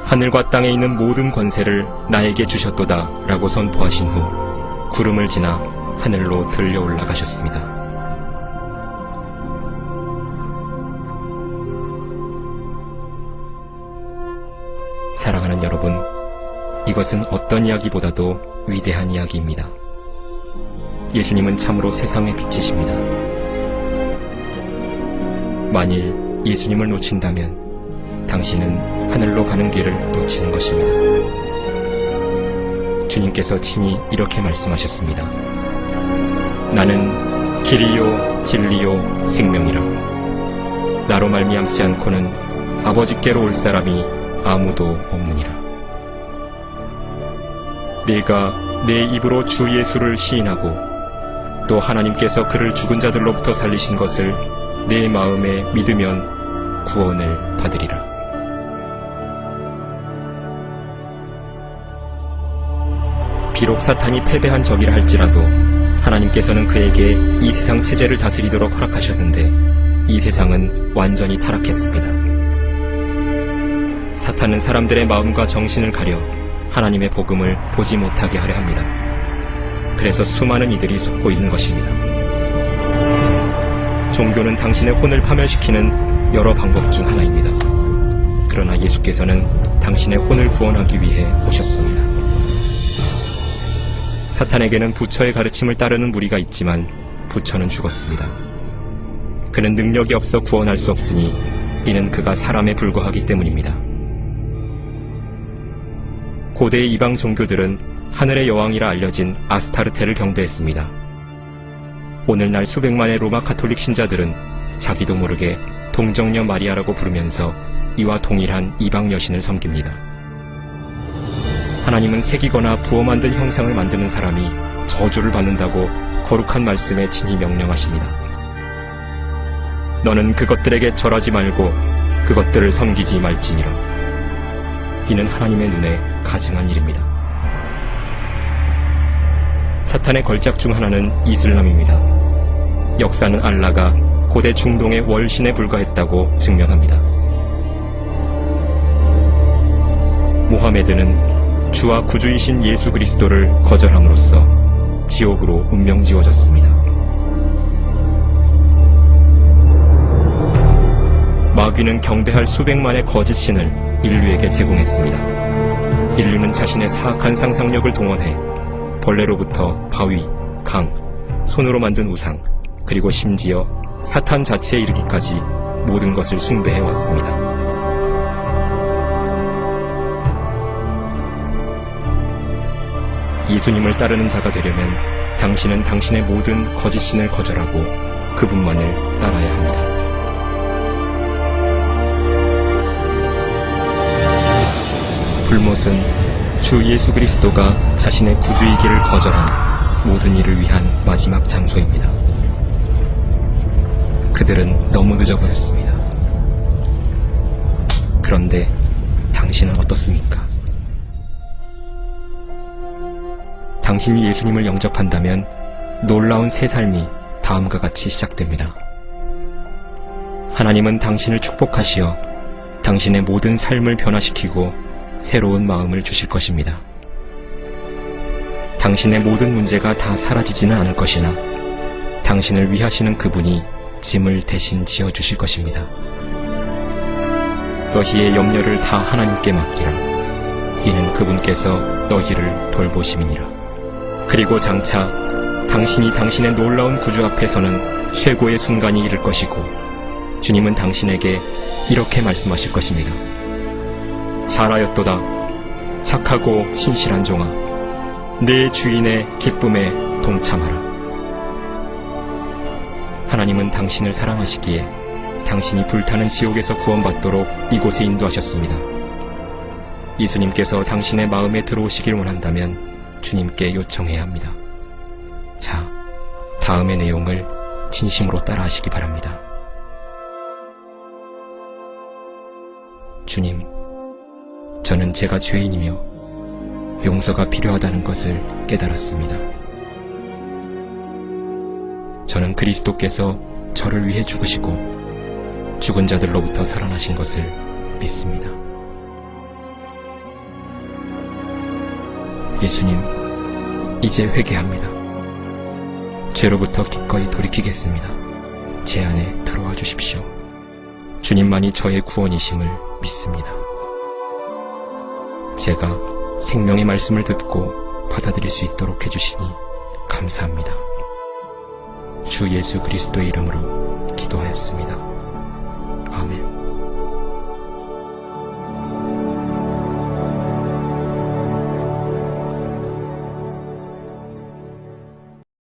하늘과 땅에 있는 모든 권세를 나에게 주셨도다 라고 선포하신 후 구름을 지나 하늘로 들려 올라가셨습니다. 사랑하는 여러분, 이것은 어떤 이야기보다도 위대한 이야기입니다. 예수님은 참으로 세상의 빛이십니다. 만일 예수님을 놓친다면 당신은 하늘로 가는 길을 놓치는 것입니다. 주님께서 친히 이렇게 말씀하셨습니다. 나는 길이요 진리요 생명이라. 나로 말미암지 않고는 아버지께로 올 사람이 아무도 없느니라. 네가 내 입으로 주 예수를 시인하고 또 하나님께서 그를 죽은 자들로부터 살리신 것을 내 마음에 믿으면 구원을 받으리라. 비록 사탄이 패배한 적이라 할지라도 하나님께서는 그에게 이 세상 체제를 다스리도록 허락하셨는데 이 세상은 완전히 타락했습니다. 사탄은 사람들의 마음과 정신을 가려 하나님의 복음을 보지 못하게 하려 합니다. 그래서 수많은 이들이 속고 있는 것입니다. 종교는 당신의 혼을 파멸시키는 여러 방법 중 하나입니다. 그러나 예수께서는 당신의 혼을 구원하기 위해 오셨습니다. 사탄에게는 부처의 가르침을 따르는 무리가 있지만 부처는 죽었습니다. 그는 능력이 없어 구원할 수 없으니 이는 그가 사람에 불과하기 때문입니다. 고대의 이방 종교들은 하늘의 여왕이라 알려진 아스타르테를 경배했습니다. 오늘날 수백만의 로마 가톨릭 신자들은 자기도 모르게 동정녀 마리아라고 부르면서 이와 동일한 이방 여신을 섬깁니다. 하나님은 새기거나 부어 만든 형상을 만드는 사람이 저주를 받는다고 거룩한 말씀에 친히 명령하십니다. 너는 그것들에게 절하지 말고 그것들을 섬기지 말지니라. 이는 하나님의 눈에 가증한 일입니다. 사탄의 걸작 중 하나는 이슬람입니다. 역사는 알라가 고대 중동의 월신에 불과했다고 증명합니다. 모하메드는 주와 구주이신 예수 그리스도를 거절함으로써 지옥으로 운명지어졌습니다. 마귀는 경배할 수백만의 거짓 신을 인류에게 제공했습니다. 인류는 자신의 사악한 상상력을 동원해 벌레로부터 바위, 강, 손으로 만든 우상, 그리고 심지어 사탄 자체에 이르기까지 모든 것을 숭배해 왔습니다. 예수님을 따르는 자가 되려면 당신은 당신의 모든 거짓 신을 거절하고 그분만을 따라야 합니다. 불못은 주 예수 그리스도가 자신의 구주이기를 거절한 모든 일을 위한 마지막 장소입니다. 그들은 너무 늦어버렸습니다. 그런데 당신은 어떻습니까? 당신이 예수님을 영접한다면 놀라운 새 삶이 다음과 같이 시작됩니다. 하나님은 당신을 축복하시어 당신의 모든 삶을 변화시키고 새로운 마음을 주실 것입니다. 당신의 모든 문제가 다 사라지지는 않을 것이나 당신을 위하시는 그분이 짐을 대신 지어주실 것입니다. 너희의 염려를 다 하나님께 맡기라. 이는 그분께서 너희를 돌보심이니라. 그리고 장차 당신이 당신의 놀라운 구주 앞에 서는 최고의 순간이 이를 것이고 주님은 당신에게 이렇게 말씀하실 것입니다. 잘하였도다. 착하고 신실한 종아. 내 주인의 기쁨에 동참하라. 하나님은 당신을 사랑하시기에 당신이 불타는 지옥에서 구원받도록 이곳에 인도하셨습니다. 예수님께서 당신의 마음에 들어오시길 원한다면 주님께 요청해야 합니다. 자, 다음의 내용을 진심으로 따라하시기 바랍니다. 주님, 저는 제가 죄인이며 용서가 필요하다는 것을 깨달았습니다. 저는 그리스도께서 저를 위해 죽으시고 죽은 자들로부터 살아나신 것을 믿습니다. 예수님, 이제 회개합니다. 죄로부터 기꺼이 돌이키겠습니다. 제 안에 들어와 주십시오. 주님만이 저의 구원이심을 믿습니다. 제가 생명의 말씀을 듣고 받아들일 수 있도록 해주시니 감사합니다. 주 예수 그리스도의 이름으로 기도하였습니다. 아멘.